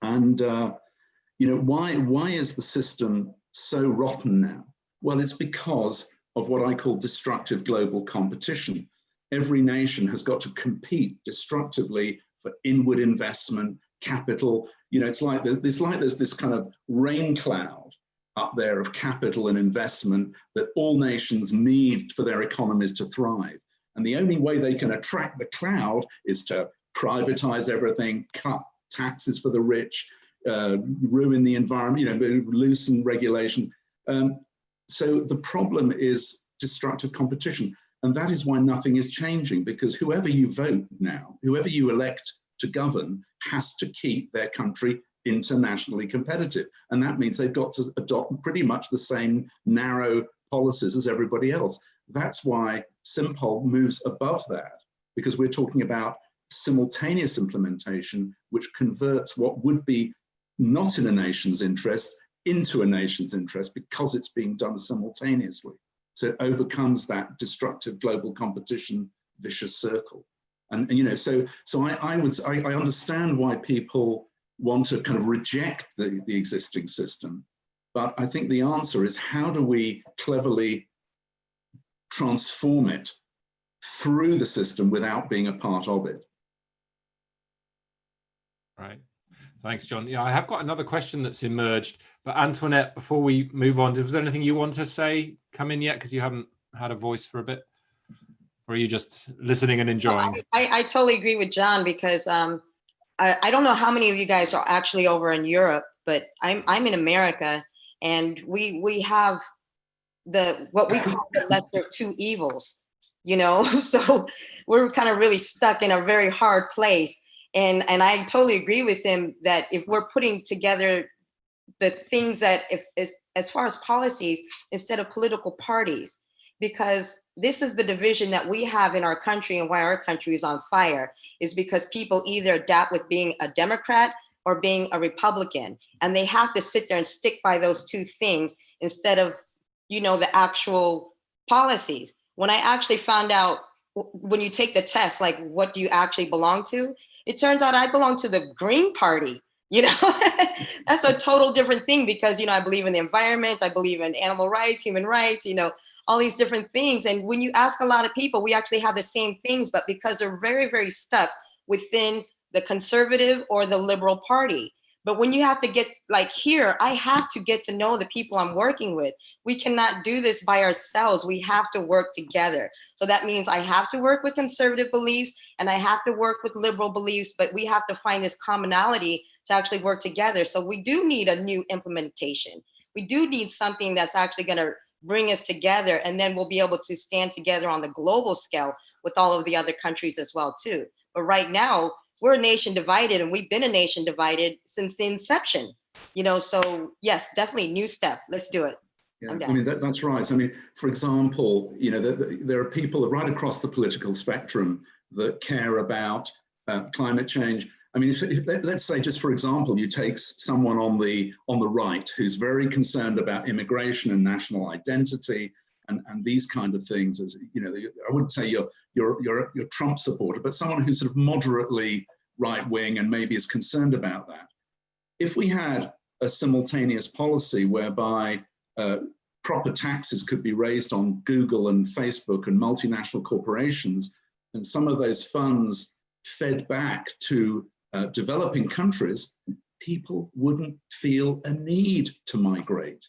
And, you know, why is the system so rotten now? Well, it's because of what I call destructive global competition. Every nation has got to compete destructively for inward investment, capital. You know, it's like there's this kind of rain cloud up there of capital and investment that all nations need for their economies to thrive. And the only way they can attract the cloud is to privatize everything, cut taxes for the rich, ruin the environment, you know, loosen regulations. So the problem is destructive competition. And that is why nothing is changing, because whoever you vote now, whoever you elect to govern, has to keep their country internationally competitive. And that means they've got to adopt pretty much the same narrow policies as everybody else. That's why Simpol moves above that, because we're talking about simultaneous implementation, which converts what would be not in a nation's interest into a nation's interest because it's being done simultaneously. So it overcomes that destructive global competition vicious circle. And you know, so I understand why people want to kind of reject the existing system, but I think the answer is, how do we cleverly transform it through the system without being a part of it? Right. Thanks, John. Yeah, I have got another question that's emerged, but Antoinette, before we move on, was there anything you want to say come in yet? Because you haven't had a voice for a bit. Or are you just listening and enjoying? I totally agree with John, because I don't know how many of you guys are actually over in Europe, but I'm in America, and we have what we call the lesser of two evils, you know. So we're kind of really stuck in a very hard place. And I totally agree with him that if we're putting together the things that, if as far as policies, instead of political parties, because this is the division that we have in our country, and why our country is on fire, is because people either adapt with being a Democrat or being a Republican, and they have to sit there and stick by those two things instead of, you know, the actual policies. When I actually found out, when you take the test, like, what do you actually belong to? It turns out I belong to the Green Party. You know, that's a total different thing, because, you know, I believe in the environment, I believe in animal rights, human rights, you know, all these different things. And when you ask a lot of people, we actually have the same things, but because they're very, very stuck within the conservative or the liberal party. But when you have to get, like here, I have to get to know the people I'm working with. We cannot do this by ourselves. We have to work together. So that means I have to work with conservative beliefs and I have to work with liberal beliefs, but we have to find this commonality to actually work together. So we do need a new implementation. We do need something that's actually going to bring us together, and then we'll be able to stand together on the global scale with all of the other countries as well too. But right now, we're a nation divided, and we've been a nation divided since the inception, you know. So yes, definitely new step. Let's do it. Yeah, I mean, that's right. I mean, for example, you know, there are people right across the political spectrum that care about climate change. I mean, let's say, just for example, you take someone on the right who's very concerned about immigration and national identity and these kind of things. As you know, I wouldn't say you're Trump supporter, but someone who's sort of moderately right wing and maybe is concerned about that. If we had a simultaneous policy whereby proper taxes could be raised on Google and Facebook and multinational corporations, and some of those funds fed back to developing countries, people wouldn't feel a need to migrate.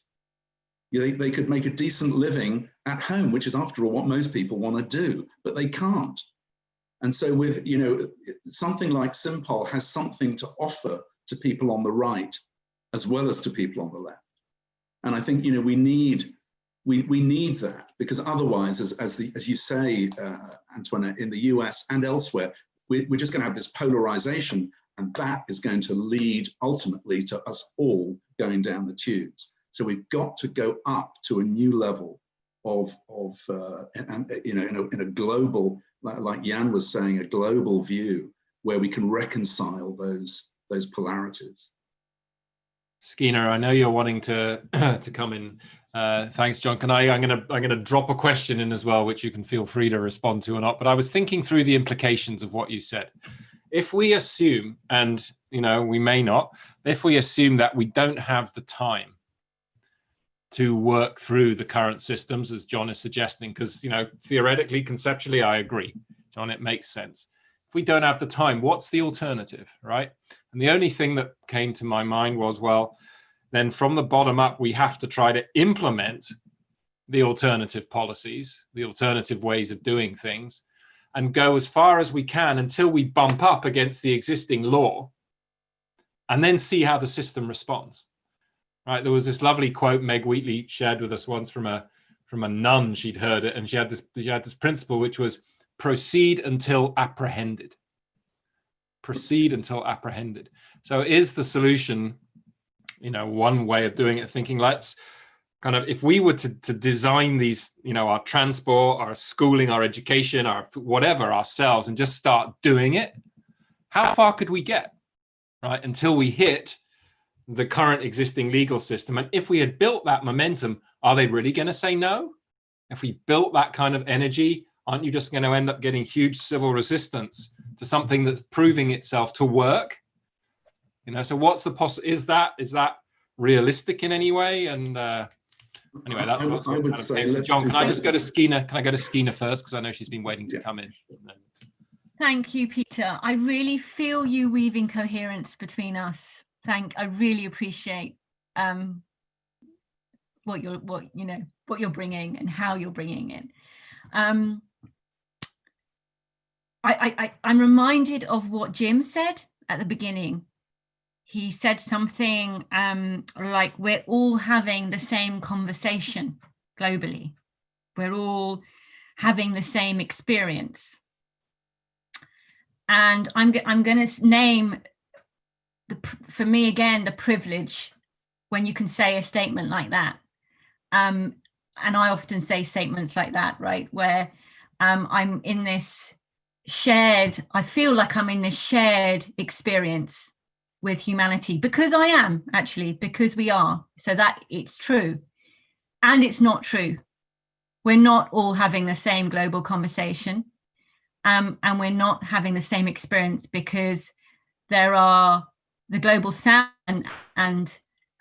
They could make a decent living at home, which is, after all, what most people want to do, but they can't. And so with, you know, something like Simpol has something to offer to people on the right as well as to people on the left. And I think, you know, we need that, because otherwise, as you say, Antoinette, in the US and elsewhere, we're just going to have this polarization, and that is going to lead ultimately to us all going down the tubes. So we've got to go up to a new level of you know, in a global, like Jan was saying, a global view where we can reconcile those polarities. Skeena, I know you're wanting to come in. Thanks, John. I'm gonna drop a question in as well, which you can feel free to respond to or not. But I was thinking through the implications of what you said. If we assume, and you know, we may not, if we assume that we don't have the time to work through the current systems, as John is suggesting, because, you know, theoretically, conceptually, I agree, John, it makes sense. If we don't have the time, what's the alternative, right? And the only thing that came to my mind was, well, then from the bottom up, we have to try to implement the alternative policies, the alternative ways of doing things, and go as far as we can until we bump up against the existing law, and then see how the system responds. Right? There was this lovely quote Meg Wheatley shared with us once from a nun. She'd heard it, and she had this principle, which was proceed until apprehended. proceed until apprehended. So is the solution, one way of doing it, thinking let's kind of, if we were to design these, our transport, our schooling, our education, our whatever ourselves, and just start doing it, how far could we get, right? Until we hit the current existing legal system. And if we had built that momentum, are they really going to say no? If we've built that kind of energy, aren't you just going to end up getting huge civil resistance to something that's proving itself to work? So what's the is that realistic in any way? And anyway, that's what I would say. John, can I just go to Skeena? Can I go to Skeena first, because I know she's been waiting to come in. Thank you, Peter. I really feel you weaving coherence between us. I really appreciate what you're bringing and how you're bringing it. I'm reminded of what Jim said at the beginning. He said something like, we're all having the same conversation globally. We're all having the same experience. And I'm going to name, for me again, the privilege when you can say a statement like that. And I often say statements like that, right? Where I'm in this I feel like I'm in this shared experience with humanity, because I am actually, because we are. So that it's true and it's not true. We're not all having the same global conversation, and we're not having the same experience, because there are the global south and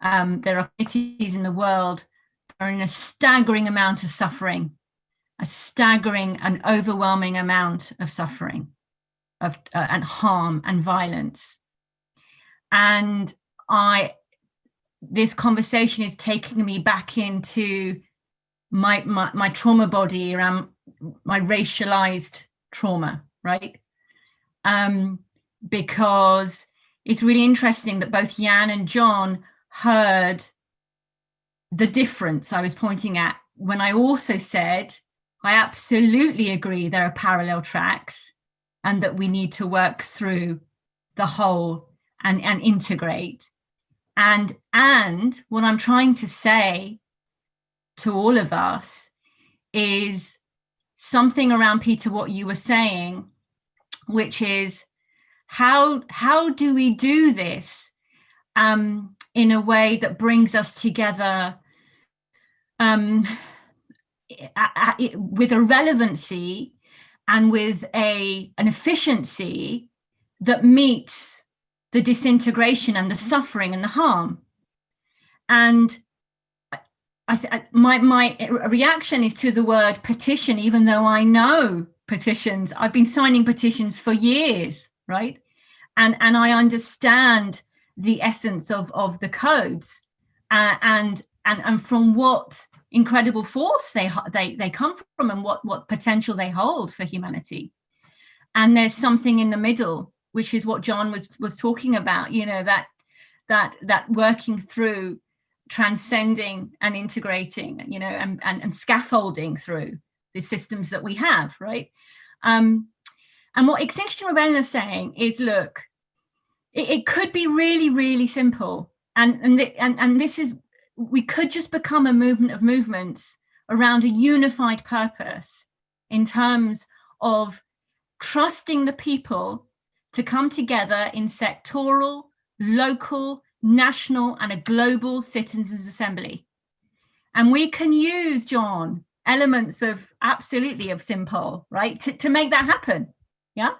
there are communities in the world that are in a staggering amount of suffering, a staggering and overwhelming amount of suffering, of and harm and violence. And this conversation is taking me back into my trauma body around my racialized trauma, right? Because it's really interesting that both Jan and John heard the difference I was pointing at when I also said, I absolutely agree there are parallel tracks and that we need to work through the whole and integrate. And what I'm trying to say to all of us is something around, Peter, what you were saying, which is how do we do this in a way that brings us together with a relevancy and with an efficiency that meets the disintegration and the suffering and the harm. And my reaction is to the word petition, even though I know petitions. I've been signing petitions for years, right? And I understand the essence of the codes and from what incredible force they come from and what potential they hold for humanity. And there's something in the middle, which is what John was talking about, that working through, transcending and integrating, and scaffolding through the systems that we have, right? And what Extinction Rebellion is saying is, look, it could be really, really simple. And this is, we could just become a movement of movements around a unified purpose in terms of trusting the people to come together in sectoral, local, national, and a global citizens' assembly. And we can use, John, elements of Simpol, right, to make that happen. Yeah.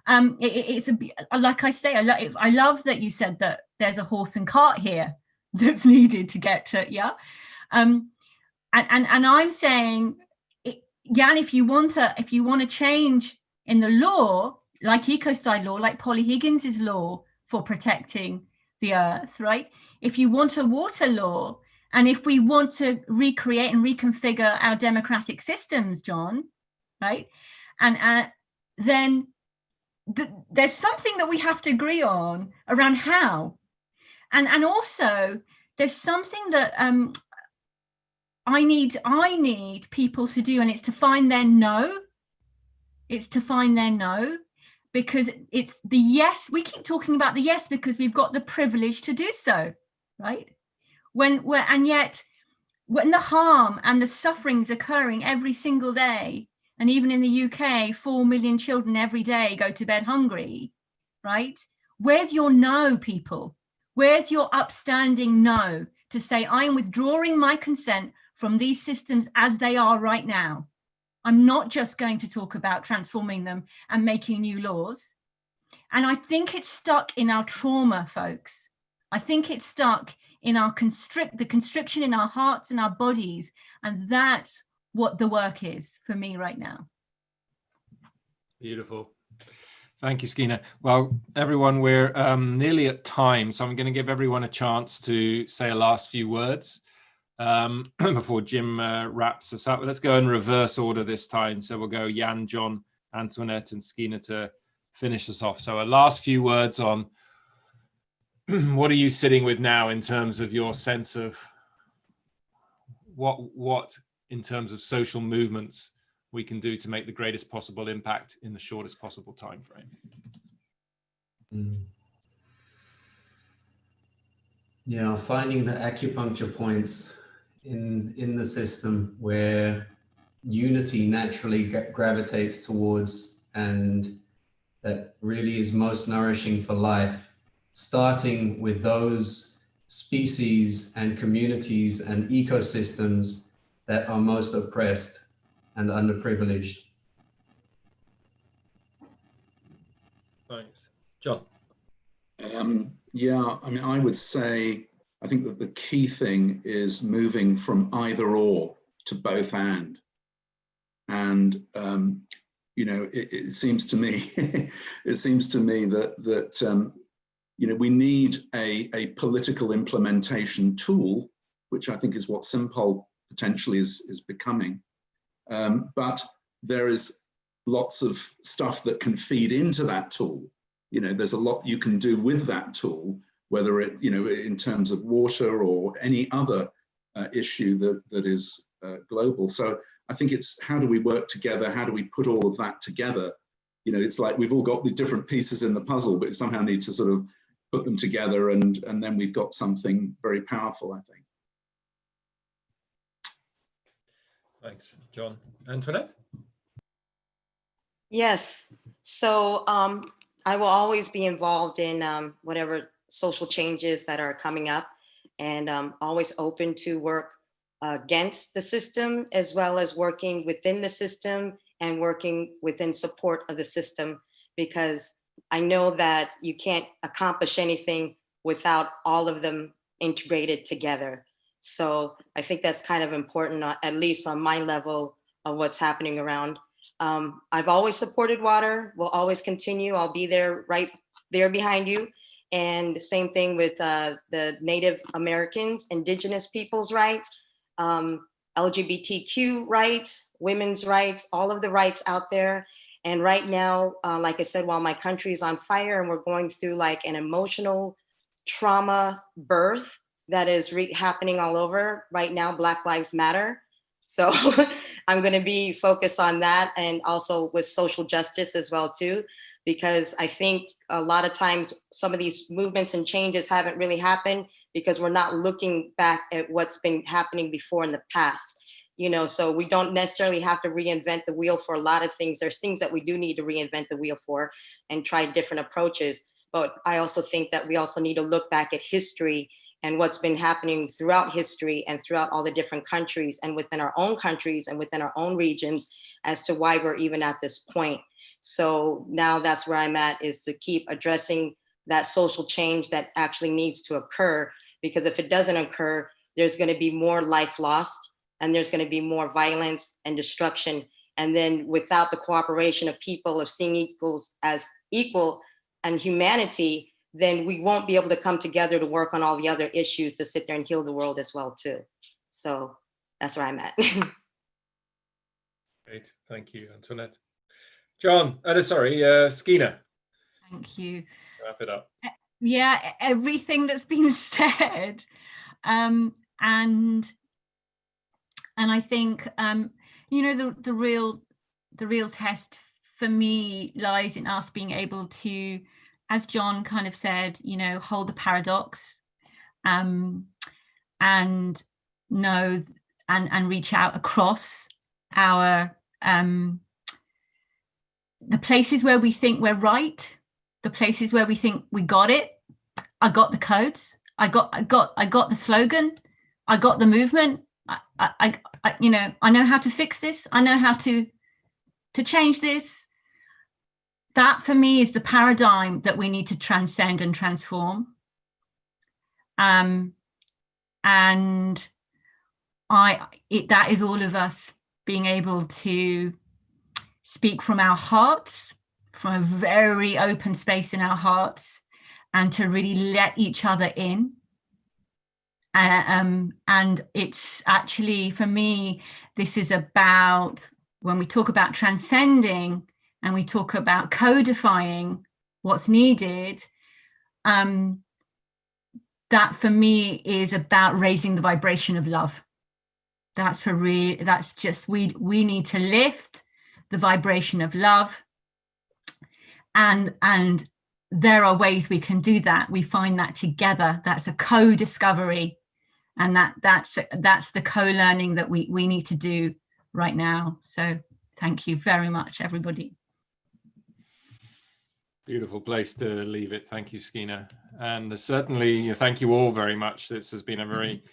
It's like I say, I love that you said that there's a horse and cart here that's needed to get to, yeah. And I'm saying, Jan, if you want to change in the law, like ecocide law, like Polly Higgins's law for protecting the earth, right? If you want a water law, and if we want to recreate and reconfigure our democratic systems, John, right? And then there's something that we have to agree on around how. And also there's something that I need people to do, and it's to find their no. It's to find their no, because it's the yes. We keep talking about the yes because we've got the privilege to do so, right? And yet when the harm and the suffering is occurring every single day, and even in the UK, 4 million children every day go to bed hungry, right? Where's your no, people? Where's your upstanding no to say, I am withdrawing my consent from these systems as they are right now? I'm not just going to talk about transforming them and making new laws. And I think it's stuck in our trauma, folks. I think it's stuck in our the constriction in our hearts and our bodies. And that's what the work is for me right now. Beautiful. Thank you, Skeena. Well, everyone, we're nearly at time, so I'm going to give everyone a chance to say a last few words before Jim wraps us up. Let's go in reverse order this time. So we'll go Jan, John, Antoinette, and Skeena to finish us off. So a last few words on what are you sitting with now in terms of your sense of what in terms of social movements we can do to make the greatest possible impact in the shortest possible time frame. Yeah, finding the acupuncture points in the system where unity naturally gravitates towards, and that really is most nourishing for life, starting with those species and communities and ecosystems that are most oppressed and underprivileged. Thanks. John. Yeah, I mean, I would say, I think that the key thing is moving from either or to both and. And, you know, it seems to me, it seems to me that you know, we need a political implementation tool, which I think is what Simpol potentially is becoming. But there is lots of stuff that can feed into that tool. You know, there's a lot you can do with that tool, whether it, you know, in terms of water or any other issue that is global. So I think it's how do we work together? How do we put all of that together? You know, it's like we've all got the different pieces in the puzzle, but we somehow need to sort of put them together, and then we've got something very powerful, I think. Thanks, John. Antoinette? Yes. So I will always be involved in whatever social changes that are coming up, and always open to work against the system, as well as working within the system and working within support of the system, because I know that you can't accomplish anything without all of them integrated together. So I think that's kind of important, at least on my level of what's happening around. I've always supported water, will always continue. I'll be there, right there behind you. And same thing with the Native Americans, Indigenous people's rights, LGBTQ rights, women's rights, all of the rights out there. And right now, like I said, while my country is on fire and we're going through like an emotional trauma birth that is happening all over right now, Black Lives Matter. So I'm going to be focused on that, and also with social justice as well too, because I think a lot of times some of these movements and changes haven't really happened because we're not looking back at what's been happening before in the past. You know, so we don't necessarily have to reinvent the wheel for a lot of things. There's things that we do need to reinvent the wheel for and try different approaches. But I also think that we also need to look back at history and what's been happening throughout history and throughout all the different countries and within our own countries and within our own regions as to why we're even at this point. So now that's where I'm at, is to keep addressing that social change that actually needs to occur, because if it doesn't occur, there's going to be more life lost, and there's going to be more violence and destruction. And then without the cooperation of people, of seeing equals as equal and humanity, then we won't be able to come together to work on all the other issues to sit there and heal the world as well too. So that's where I'm at. Great, thank you, Antoinette. John, Skeena. Thank you. Wrap it up. Yeah, everything that's been said. And I think, you know, the real test for me lies in us being able to, as John kind of said, you know, hold the paradox, and know and reach out across our the places where we think we're right, the places where we think we got it. I got the codes. I got the slogan. I got the movement. I you know, I know how to fix this. I know how to change this. That for me is the paradigm that we need to transcend and transform. And that is all of us being able to speak from our hearts, from a very open space in our hearts, and to really let each other in. And it's actually, for me, this is about, when we talk about transcending and we talk about codifying what's needed, that for me is about raising the vibration of love. That's just, we need to lift the vibration of love. And there are ways we can do that. We find that together. That's a co-discovery. And that's the co-learning that we need to do right now. So thank you very much, everybody. Beautiful place to leave it. Thank you, Skeena. And certainly, thank you all very much. This has been a very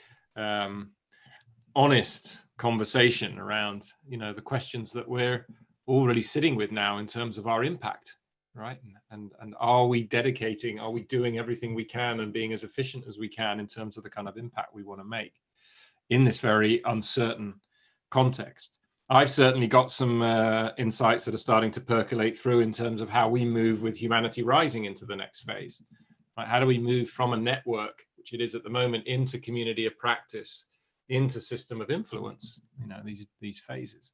honest conversation around, you know, the questions that we're already sitting with now in terms of our impact, right? And are we dedicating, are we doing everything we can and being as efficient as we can in terms of the kind of impact we want to make in this very uncertain context? I've certainly got some insights that are starting to percolate through in terms of how we move with Humanity Rising into the next phase. Right? How do we move from a network, which it is at the moment, into community of practice, into system of influence, you know, these phases?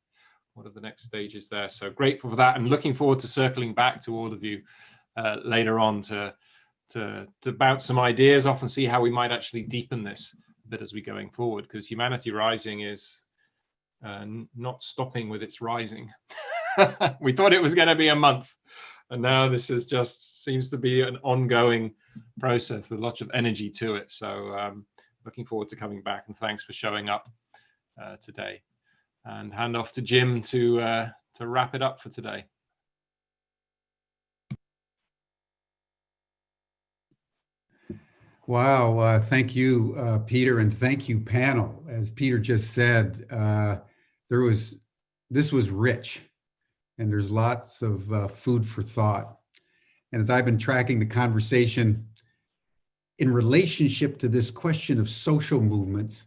What are the next stages there? So grateful for that, and looking forward to circling back to all of you later on to bounce some ideas off and see how we might actually deepen this a bit as we're going forward, because Humanity Rising is not stopping with its rising. We thought it was going to be a month, and now this is just seems to be an ongoing process with lots of energy to it. So looking forward to coming back, and thanks for showing up today. And hand off to Jim to wrap it up for today. Wow, thank you, Peter, and thank you, panel. As Peter just said, this was rich, and there's lots of food for thought. And as I've been tracking the conversation in relationship to this question of social movements,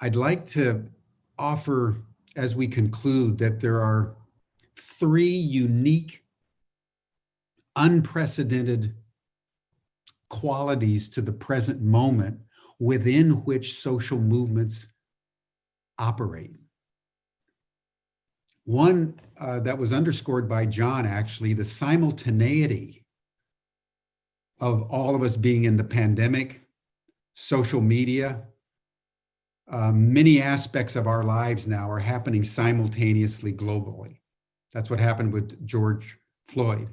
I'd like to offer, as we conclude, that there are 3 unique, unprecedented qualities to the present moment within which social movements operate. One that was underscored by John, actually, the simultaneity of all of us being in the pandemic, social media. Many aspects of our lives now are happening simultaneously globally. That's what happened with George Floyd.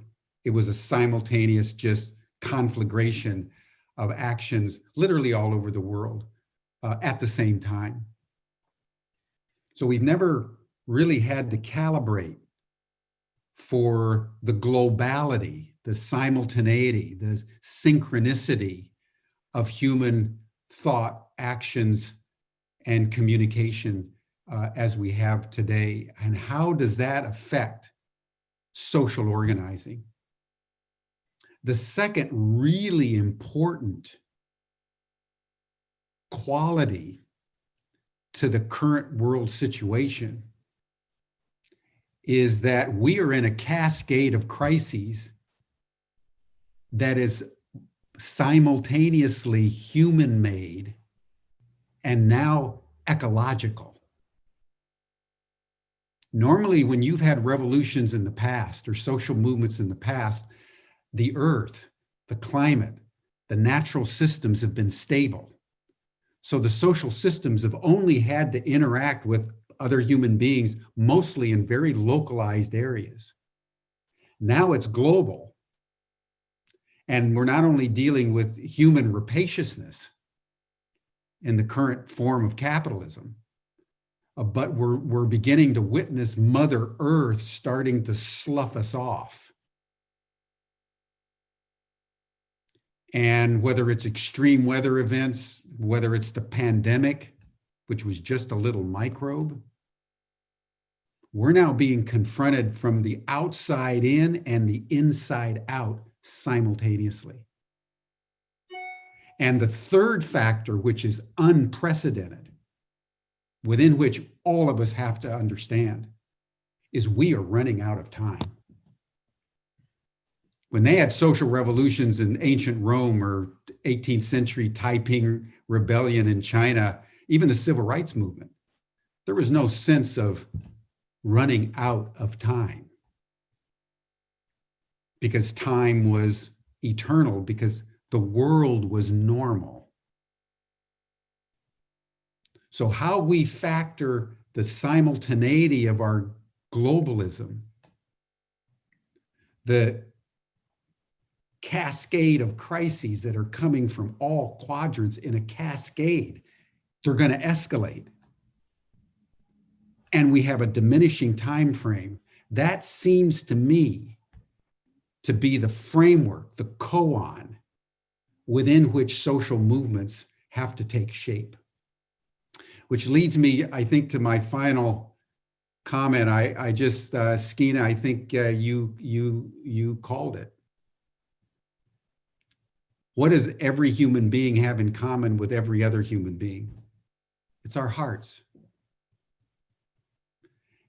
It was a simultaneous just conflagration of actions literally all over the world at the same time. So we've never really had to calibrate for the globality, the simultaneity, the synchronicity of human thought, actions, and communication as we have today. And how does that affect social organizing? The second really important quality to the current world situation is that we are in a cascade of crises that is simultaneously human-made and now ecological. Normally, when you've had revolutions in the past or social movements in the past, the earth, the climate, the natural systems have been stable. So the social systems have only had to interact with other human beings, mostly in very localized areas. Now it's global. And we're not only dealing with human rapaciousness in the current form of capitalism, but we're beginning to witness Mother Earth starting to slough us off. And whether it's extreme weather events, whether it's the pandemic, which was just a little microbe, we're now being confronted from the outside in and the inside out simultaneously. And the third factor, which is unprecedented, within which all of us have to understand, is we are running out of time. When they had social revolutions in ancient Rome or 18th century Taiping rebellion in China, even the civil rights movement, there was no sense of running out of time, because time was eternal, because the world was normal. So how we factor the simultaneity of our globalism, the cascade of crises that are coming from all quadrants in a cascade, they're going to escalate. And we have a diminishing time frame. That seems to me to be the framework, the koan, within which social movements have to take shape. Which leads me, I think, to my final comment. I just, Skeena, I think you called it. What does every human being have in common with every other human being? It's our hearts.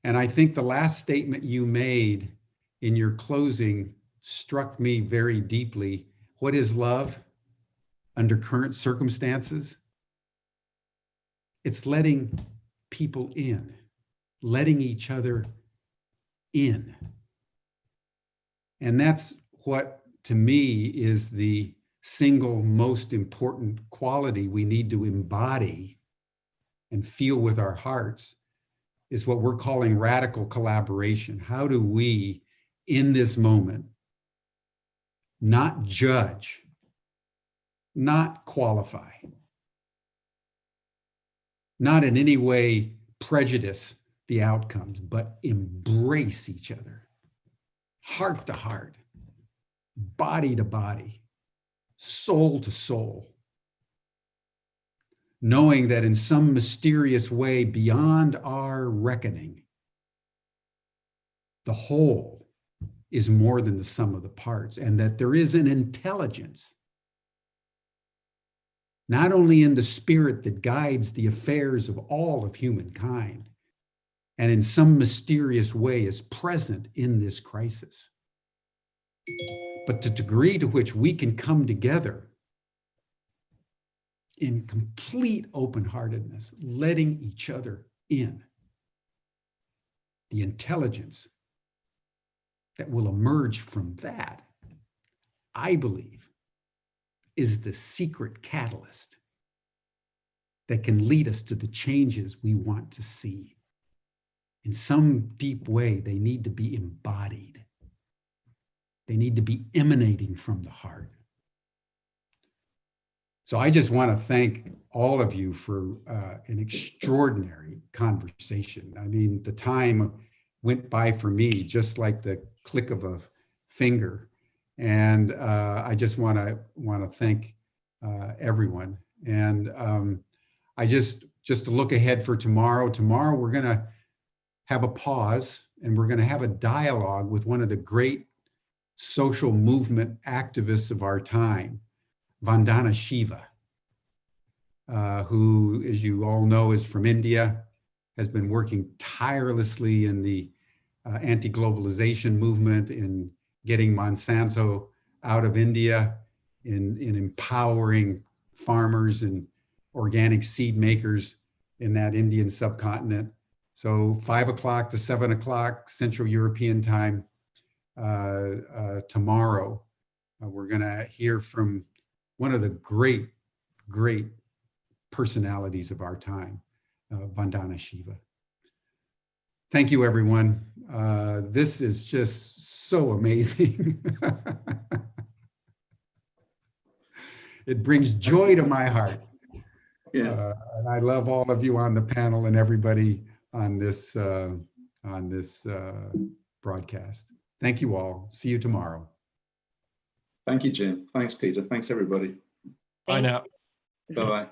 And I think the last statement you made in your closing struck me very deeply. What is love under current circumstances? It's letting people in, letting each other in. And that's what, to me, is the single most important quality we need to embody and feel with our hearts, is what we're calling radical collaboration. How do we, in this moment, not judge, not qualify, not in any way prejudice the outcomes, but embrace each other, heart to heart, body to body, soul to soul, knowing that in some mysterious way beyond our reckoning, the whole is more than the sum of the parts, and that there is an intelligence, not only in the spirit that guides the affairs of all of humankind, and in some mysterious way is present in this crisis, but the degree to which we can come together in complete open-heartedness, letting each other in. The intelligence that will emerge from that, I believe, is the secret catalyst that can lead us to the changes we want to see. In some deep way, they need to be embodied. They need to be emanating from the heart. So I just want to thank all of you for an extraordinary conversation. I mean, the time went by for me just like the click of a finger. And I just want to thank everyone. And I just to look ahead for tomorrow. Tomorrow we're going to have a pause, and we're going to have a dialogue with one of the great social movement activists of our time, Vandana Shiva, who, as you all know, is from India, has been working tirelessly in the anti-globalization movement, in getting Monsanto out of India, in empowering farmers and organic seed makers in that Indian subcontinent. So 5 o'clock to 7 o'clock Central European time tomorrow, we're going to hear from one of the great personalities of our time, Vandana Shiva. Thank you, everyone. This is just so amazing. It brings joy to my heart. Yeah. And I love all of you on the panel and everybody on this broadcast. Thank you all. See you tomorrow. Thank you, Jim. Thanks, Peter. Thanks, everybody. Bye now. Bye-bye.